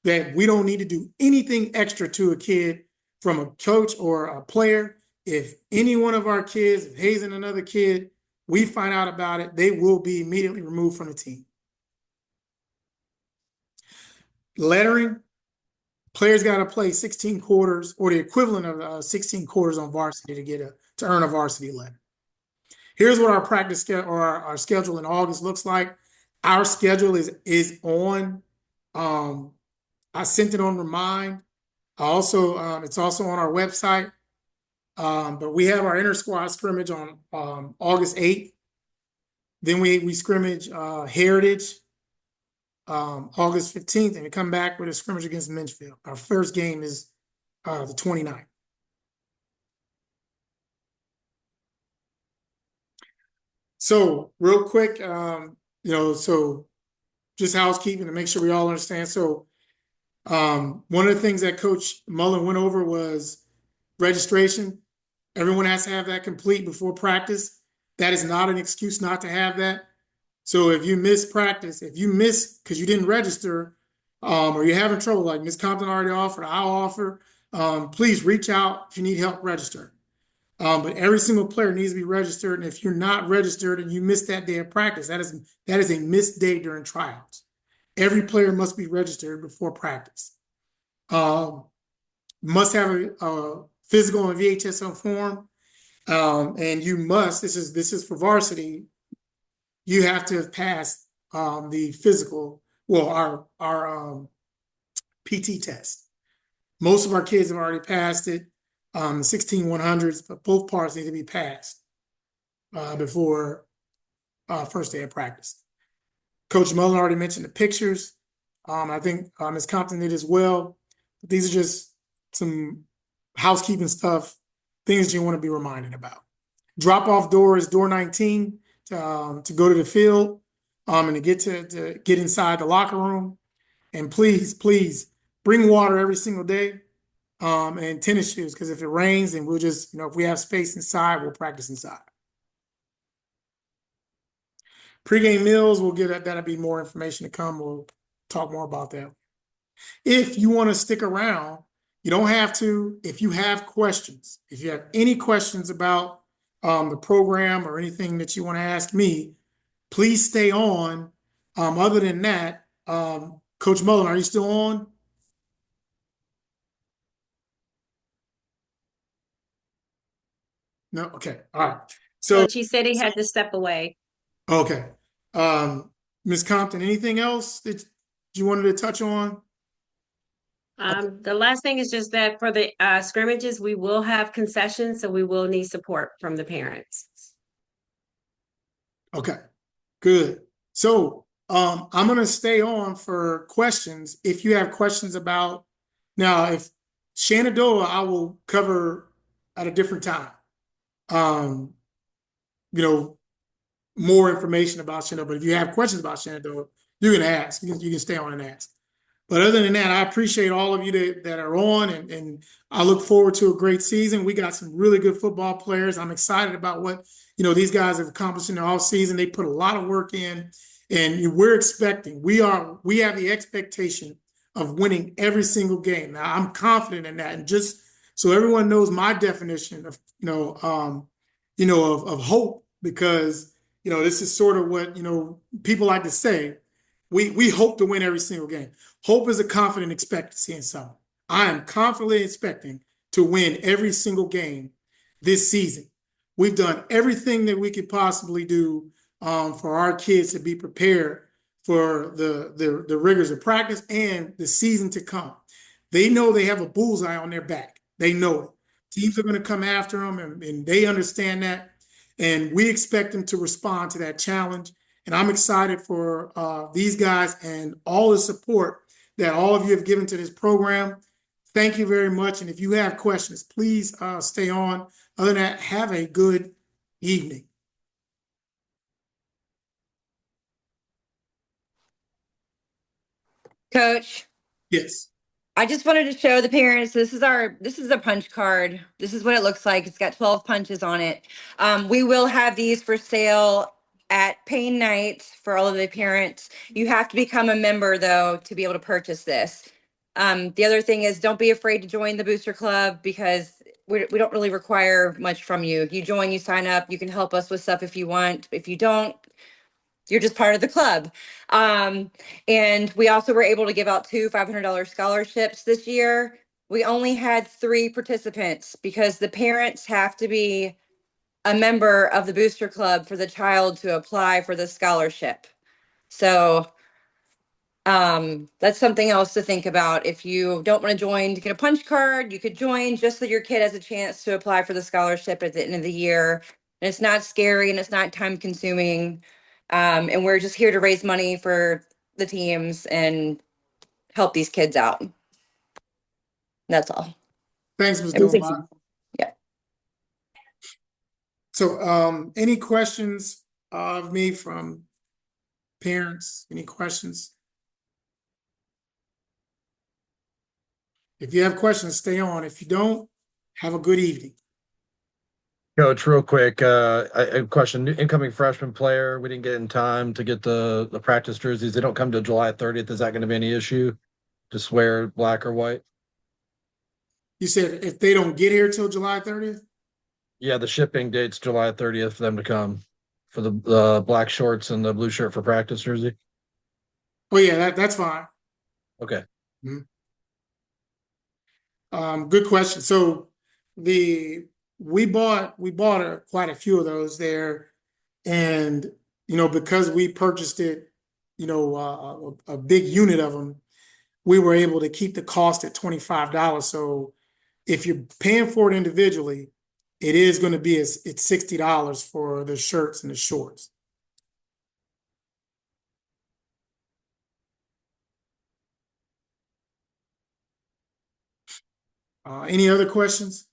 That we don't need to do anything extra to a kid from a coach or a player. If any one of our kids is hazing another kid, we find out about it, they will be immediately removed from the team. Lettering, players got to play 16 quarters or the equivalent of 16 quarters on varsity to earn a varsity letter. Here's what our practice or our schedule in August looks like. Our schedule is on. I sent it on Remind. It's also on our website. But we have our inter-squad scrimmage on August 8th. Then we scrimmage Heritage August 15th, and we come back with a scrimmage against Minchfield. Our first game is the 29th. So real quick, so just housekeeping to make sure we all understand. So one of the things that Coach Mullen went over was registration. Everyone has to have that complete before practice. That is not an excuse not to have that. So if you miss practice, if you miss because you didn't register, or you're having trouble, like Ms. Compton already offered, I'll offer, please reach out if you need help register. But every single player needs to be registered. And if you're not registered and you miss that day of practice, that is a missed day during tryouts. Every player must be registered before practice. Must have a physical and VHSL form. And you must, this is for varsity, you have to have passed the physical, well, our PT test. Most of our kids have already passed it. The 16-100s, but both parts need to be passed before first day of practice. Coach Mullen already mentioned the pictures. I think Ms. Compton did as well. These are just some housekeeping stuff, things you want to be reminded about. Drop-off door is door 19 to go to the field and to get inside the locker room. And please bring water every single day. And tennis shoes, because if it rains, then we'll just, if we have space inside, we'll practice inside. Pre-game meals, that'll be more information to come. We'll talk more about that. If you want to stick around, you don't have to. If you have questions, if you have any questions about the program or anything that you want to ask me, please stay on. Other than that, Coach Mullen, are you still on? No? Okay. All right. So she said he had to step away. okay. Ms. Compton, anything else that you wanted to touch on? The last thing is just that for the scrimmages, we will have concessions, so we will need support from the parents. Okay, good. So I'm going to stay on for questions. If you have questions about, now, if Shenandoah, I will cover at a different time. More information about Shenandoah. But if you have questions about Shenandoah, you can ask. You can stay on and ask. But other than that, I appreciate all of you that are on, and I look forward to a great season. We got some really good football players. I'm excited about what these guys have accomplished in the offseason. They put a lot of work in, and we have the expectation of winning every single game. Now, I'm confident in that, and just so everyone knows my definition of of hope, because this is sort of what people like to say. We hope to win every single game. Hope is a confident expectancy in something. I am confidently expecting to win every single game this season. We've done everything that we could possibly do for our kids to be prepared for the rigors of practice and the season to come. They know they have a bullseye on their back. They know it. Teams are going to come after them, and they understand that. And we expect them to respond to that challenge. And I'm excited for these guys and all the support that all of you have given to this program. Thank you very much. And if you have questions, please stay on. Other than that, have a good evening. Coach, Yes. I just wanted to show the parents, this is a punch card. This is what it looks like. It's got 12 punches on it. We will have these for sale at Pain Night for all of the parents. You have to become a member though to be able to purchase this. The other thing is don't be afraid to join the Booster Club because we don't really require much from you. You join, you sign up, you can help us with stuff if you want. If you don't, you're just part of the club. And we also were able to give out two $500 scholarships this year. We only had 3 participants because the parents have to be a member of the Booster Club for the child to apply for the scholarship. So that's something else to think about. If you don't want to join to get a punch card, you could join just so your kid has a chance to apply for the scholarship at the end of the year. And it's not scary and it's not time consuming. And we're just here to raise money for the teams and help these kids out. That's all. Thanks, Ms. Everything's- Dillenbach. Yeah. So, any questions of me from parents? Any questions? If you have questions, stay on. If you don't, have a good evening. Coach, real quick, a question. Incoming freshman player, we didn't get in time to get the practice jerseys. They don't come to July 30th. Is that going to be any issue? Just wear black or white? You said if they don't get here till July 30th? Yeah, the shipping date's July 30th for them to come for the black shorts and the blue shirt for practice jersey. Oh yeah, that's fine. Okay. Good question. So we bought quite a few of those there, and because we purchased it, a big unit of them, we were able to keep the cost at $25. So if you're paying for it individually, it is going to be it's $60 for the shirts and the shorts. Any other questions?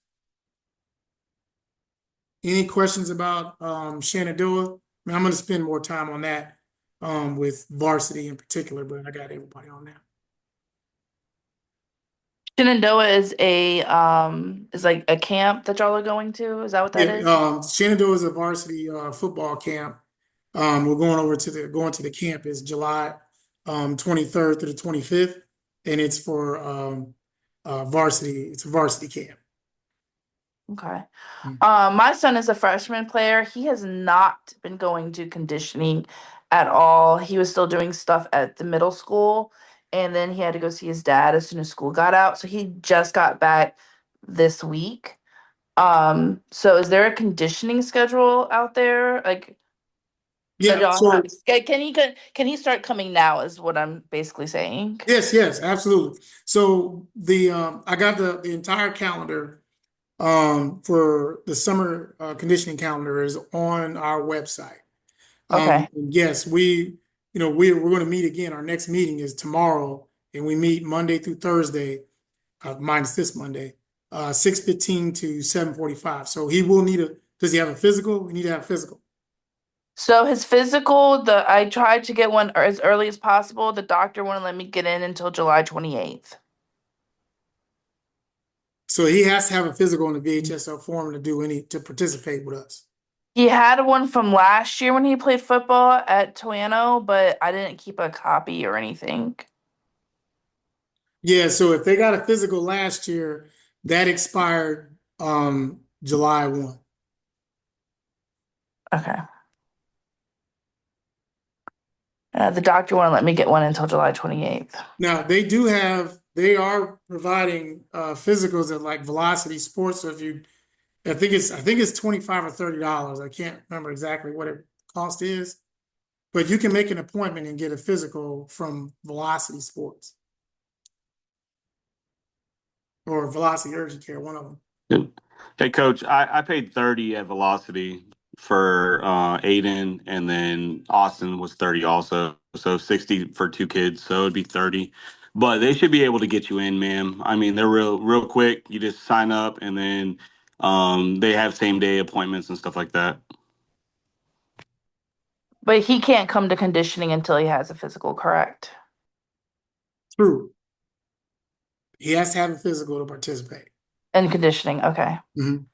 Any questions about Shenandoah? I mean, I'm going to spend more time on that with varsity in particular, but I got everybody on that. Shenandoah is like a camp that y'all are going to. Is that what that is? Shenandoah is a varsity football camp. We're going to the camp is July 23rd to the 25th, and it's for varsity. It's a varsity camp. Okay. My son is a freshman player. He has not been going to conditioning at all. He was still doing stuff at the middle school, and then he had to go see his dad as soon as school got out. So he just got back this week. So is there a conditioning schedule out there? Like, that Yeah. y'all So have? Can he start coming now? Is what I'm basically saying. yes, absolutely. So I got the entire calendar for the summer conditioning calendar is on our website. Okay. And yes, we're going to meet again. Our next meeting is tomorrow, and we meet Monday through Thursday, minus this Monday, 6:15 to 7:45. So he will does he have a physical? We need to have a physical. So his physical, I tried to get one as early as possible. The doctor wouldn't let me get in until July 28th. So he has to have a physical in the VHSL form to participate with us. He had one from last year when he played football at Toano, but I didn't keep a copy or anything. Yeah, so if they got a physical last year, that expired July 1. Okay. The doctor wouldn't let me get one until July 28th. Now they are providing physicals at like Velocity Sports. So I think it's $25 or $30. I can't remember exactly what it cost is, but you can make an appointment and get a physical from Velocity Sports or Velocity Urgent Care, one of them. Hey, Coach, I paid 30 at Velocity for Aiden, and then Austin was 30 also. So 60 for 2 kids. So it'd be 30. But they should be able to get you in, ma'am. I mean, they're real quick. You just sign up, and then they have same day appointments and stuff like that. But he can't come to conditioning until he has a physical, correct? True. He has to have a physical to participate. And conditioning. Okay. Mhm.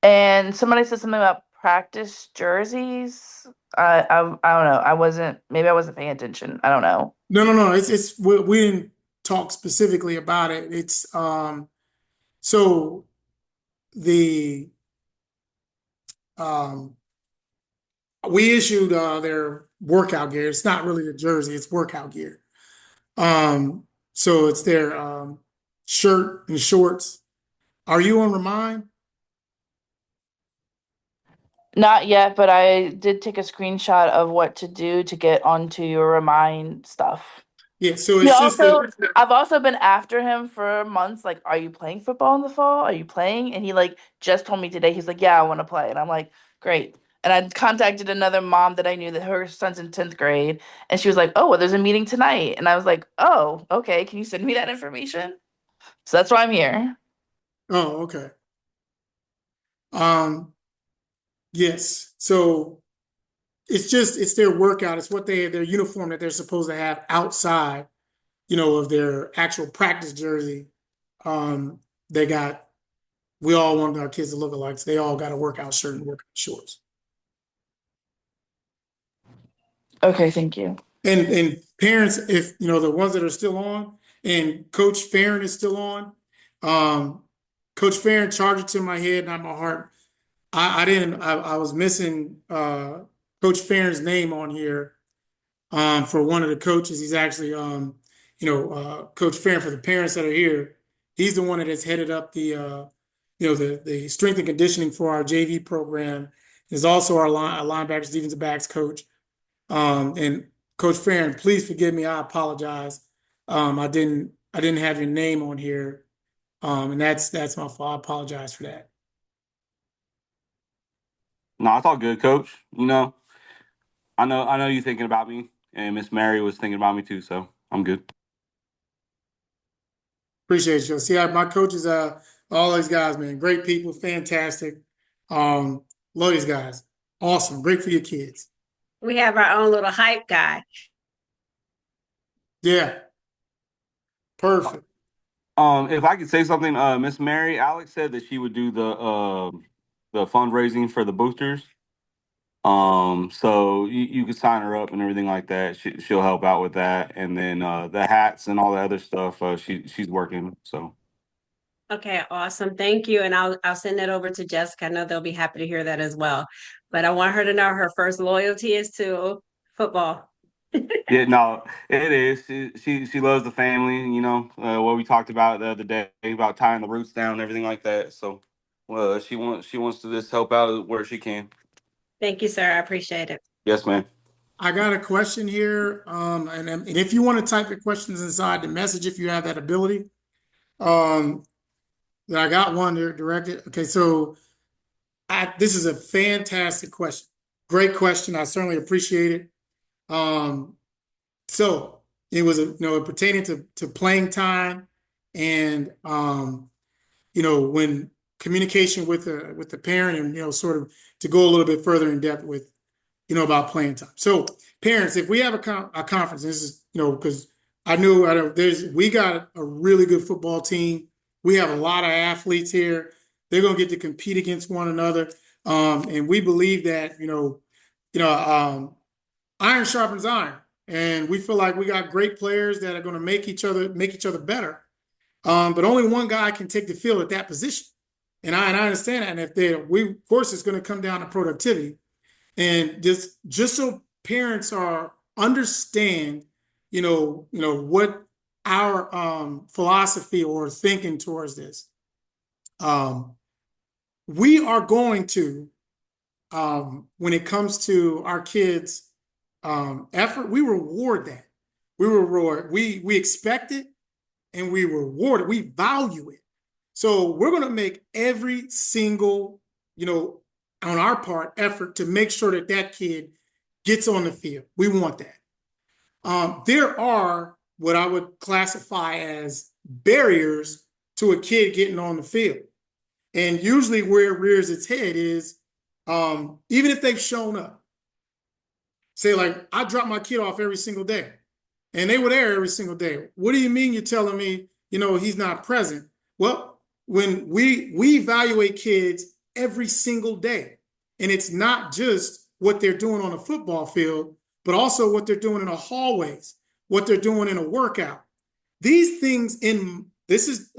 And somebody said something about practice jerseys. I don't know. Maybe I wasn't paying attention. I don't know. No. It's we didn't talk specifically about it. It's so the um we issued their workout gear. It's not really the jersey, it's workout gear. So it's their shirt and shorts. Are you on Remind? Not yet, but I did take a screenshot of what to do to get onto your Remind stuff. Yeah, so He it's just I've also been after him for months. Like, are you playing football in the fall? Are you playing? And he like just told me today. He's like, yeah, I want to play. And I'm like, great. And I contacted another mom that I knew that her son's in 10th grade, and she was like, oh, well, there's a meeting tonight. And I was like, oh, okay. Can you send me that information? So that's why I'm here. oh, okay. Um, yes. So it's their workout. It's what their uniform that they're supposed to have outside, of their actual practice jersey. They got we all wanted our kids to look alike, so they all got a workout shirt and workout shorts. Okay, thank you. And parents, if the ones that are still on, and Coach Farron is still on, Coach Farron charged it to my head, not my heart. I was missing Coach Farron's name on here for one of the coaches. He's actually Coach Farron, for the parents that are here. He's the one that has headed up the the strength and conditioning for our JV program. Is also our linebackers, defensive backs coach. And Coach Farron, please forgive me. I apologize. I didn't have your name on here. And that's my fault. I apologize for that. No, it's all good, Coach. I know you thinking about me, and Miss Mary was thinking about me too, so I'm good. Appreciate you. See, my coaches, all these guys, man, great people, fantastic. Love these guys. Awesome. Great for your kids. We have our own little hype guy. Yeah. Perfect. If I could say something, Miss Mary, Alex said that she would do the fundraising for the boosters. So you could sign her up and everything like that. She'll help out with that, and then the hats and all the other stuff. She's working. So Okay, awesome. Thank you. And I'll send that over to Jessica. I know they'll be happy to hear that as well. But I want her to know her first loyalty is to football. yeah, no, it is. She loves the family. What we talked about the other day about tying the roots down and everything like that. So, she wants to just help out where she can. Thank you, sir. I appreciate it. Yes, ma'am. I got a question here. And if you want to type your questions inside the message, if you have that ability, I got one there directed. Okay, so this is a fantastic question. Great question. I certainly appreciate it. So it was pertaining to playing time and when communication with the parent and sort of to go a little bit further in depth with about playing time. So parents, if we have a conference, this is because we got a really good football team. We have a lot of athletes here. They're going to get to compete against one another, and we believe that iron sharpens iron, and we feel like we got great players that are going to make each other better. But only one guy can take the field at that position, and I understand that. And of course, it's going to come down to productivity, and just so parents understand, what our philosophy or thinking towards this. We are going to, when it comes to our kids' effort, we reward that. We expect it, and we reward it. We value it. So we're going to make every single, on our part, effort to make sure that kid gets on the field. We want that. There are what I would classify as barriers to a kid getting on the field. And usually where it rears its head is, even if they've shown up, say like, I drop my kid off every single day and they were there every single day. What do you mean you're telling me, he's not present. Well, when we evaluate kids every single day, and it's not just what they're doing on a football field, but also what they're doing in the hallways, what they're doing in a workout. These things this is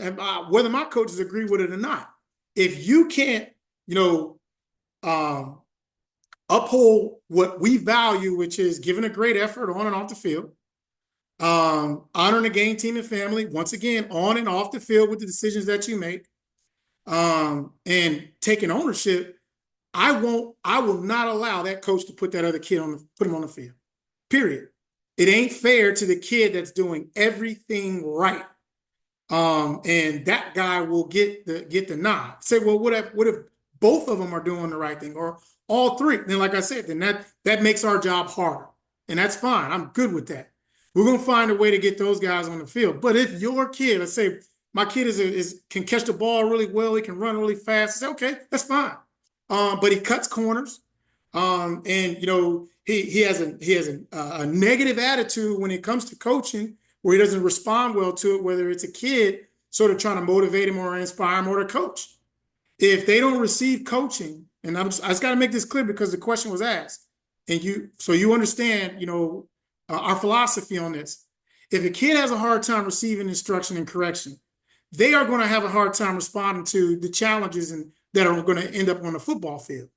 whether my coaches agree with it or not. If you can't, uphold what we value, which is giving a great effort on and off the field, honoring the game, team, and family, once again, on and off the field with the decisions that you make, and taking ownership, I will not allow that coach to put that other kid put him on the field. Period. It ain't fair to the kid that's doing everything right. And that guy will get the nod. Say, well, what if both of them are doing the right thing, or all three? Then, like I said, then that makes our job harder. And that's fine. I'm good with that. We're gonna find a way to get those guys on the field. But if your kid, let's say my kid can catch the ball really well, he can run really fast, say, okay, that's fine. But he cuts corners. And he has a negative attitude when it comes to coaching, where he doesn't respond well to it, whether it's a kid sort of trying to motivate him or inspire him, or the coach. If they don't receive coaching, and I just got to make this clear because the question was asked, and you understand, our philosophy on this. If a kid has a hard time receiving instruction and correction, they are going to have a hard time responding to the challenges that are going to end up on the football field.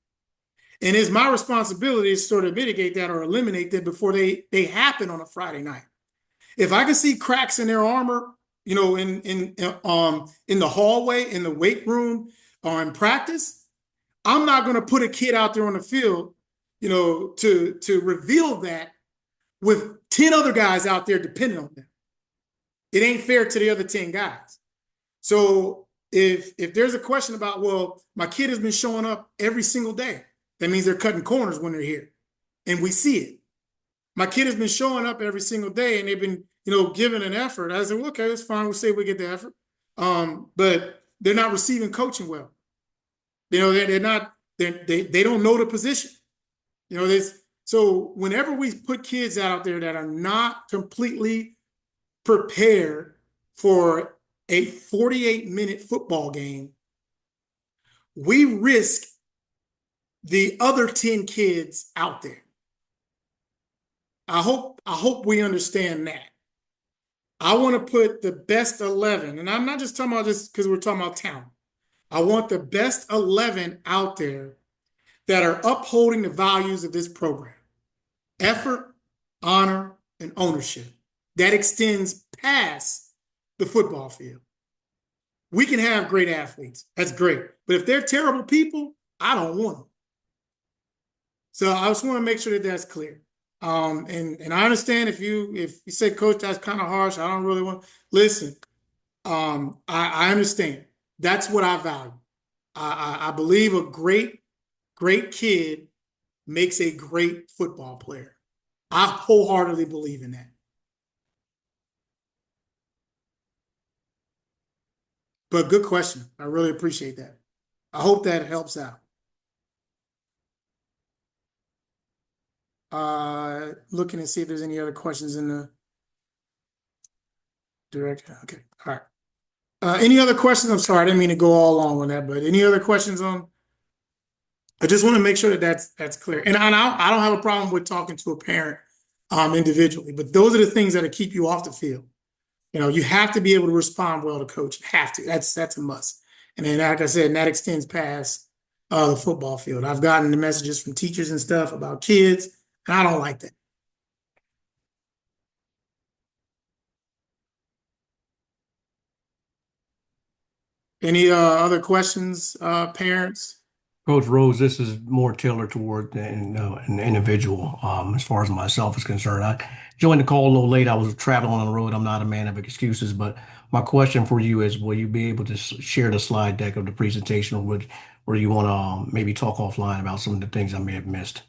And it's my responsibility to sort of mitigate that or eliminate that before they happen on a Friday night. If I can see cracks in their armor, in the hallway, in the weight room, or in practice, I'm not going to put a kid out there on the field, to reveal that with 10 other guys out there depending on them. It ain't fair to the other 10 guys. So if there's a question about, well, my kid has been showing up every single day, that means they're cutting corners when they're here, and we see it. My kid has been showing up every single day, and they've been, giving an effort. I said, well, okay, that's fine. We'll say we get the effort. But they're not receiving coaching well. They're not. They don't know the position. So whenever we put kids out there that are not completely prepared for a 48-minute football game, we risk the other 10 kids out there. I hope we understand that. I want to put the best 11, and I'm not just talking about this because we're talking about talent. I want the best 11 out there that are upholding the values of this program: effort, honor, and ownership. That extends past the football field. We can have great athletes. That's great. But if they're terrible people, I don't want them. So I just want to make sure that that's clear. And I understand if you say, Coach, that's kind of harsh, I don't really want. Listen, I understand. That's what I value. I believe a great kid makes a great football player. I wholeheartedly believe in that. But good question. I really appreciate that. I hope that helps out. Looking to see if there's any other questions in the direct. Okay. All right. Any other questions? I'm sorry, I didn't mean to go all along on that, but any other questions on? I just want to make sure that that's clear. And I don't have a problem with talking to a parent individually, but those are the things that'll keep you off the field. You have to be able to respond well to coach. You have to. That's a must. And then, like I said, that extends past the football field. I've gotten the messages from teachers and stuff about kids, and I don't like that. Any other questions, parents? Coach Rose, this is more tailored toward an individual. As far as myself is concerned, I joined the call a little late. I was traveling on the road. I'm not a man of excuses, but my question for you is: will you be able to share the slide deck of the presentation, or you want to maybe talk offline about some of the things I may have missed?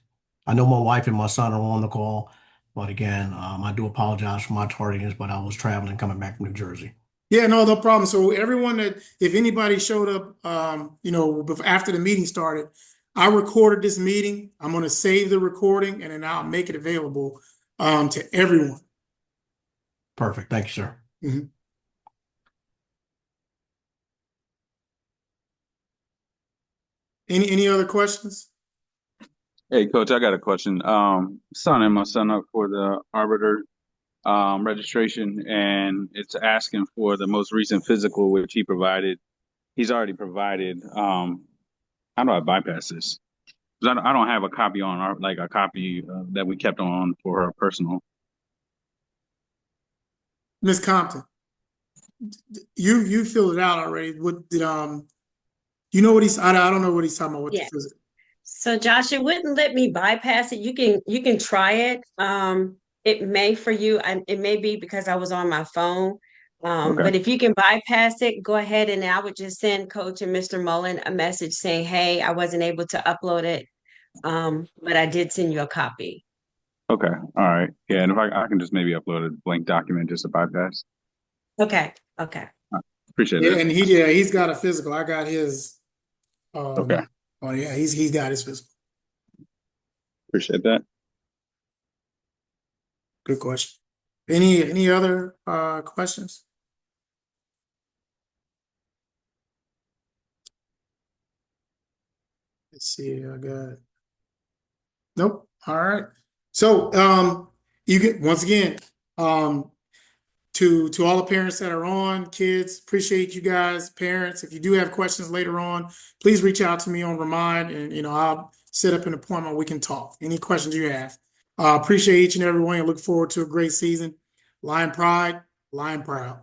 I know my wife and my son are on the call, but again, I do apologize for my tardiness, but I was traveling coming back from New Jersey. Yeah, no problem. So everyone if anybody showed up, after the meeting started, I recorded this meeting. I'm going to save the recording, and then I'll make it available to everyone. Perfect. Thank you, sir. Mm-hmm. Any other questions? Hey, Coach, I got a question. Signing my son up for the Arbiter registration, and it's asking for the most recent physical, which he provided. He's already provided. How do I bypass this? 'Cause I don't have a copy on our, like a copy that we kept on for her personal. Ms. Compton, you filled it out already. What did you know what he's? I don't know what he's talking about with Yeah. the physical. So Josh, it wouldn't let me bypass it. You can try it. It may for you, and it may be because I was on my phone. Okay. But if you can bypass it, go ahead, and I would just send Coach and Mr. Mullen a message saying, "Hey, I wasn't able to upload it, but I did send you a copy." Okay. All right. Yeah, and if I can just maybe upload a blank document just to bypass. Okay. Okay. Appreciate Yeah, it. and he's got a physical. I got his. Okay. Oh yeah, he's got his physical. Appreciate that. Good question. Any other questions? Let's see. I got. Nope. All right. So you get once again to all the parents that are on, kids, appreciate you guys, parents. If you do have questions later on, please reach out to me on Remind, and I'll set up an appointment. We can talk. Any questions you have. Appreciate each and every one. I look forward to a great season. Lion Pride, Lion Proud.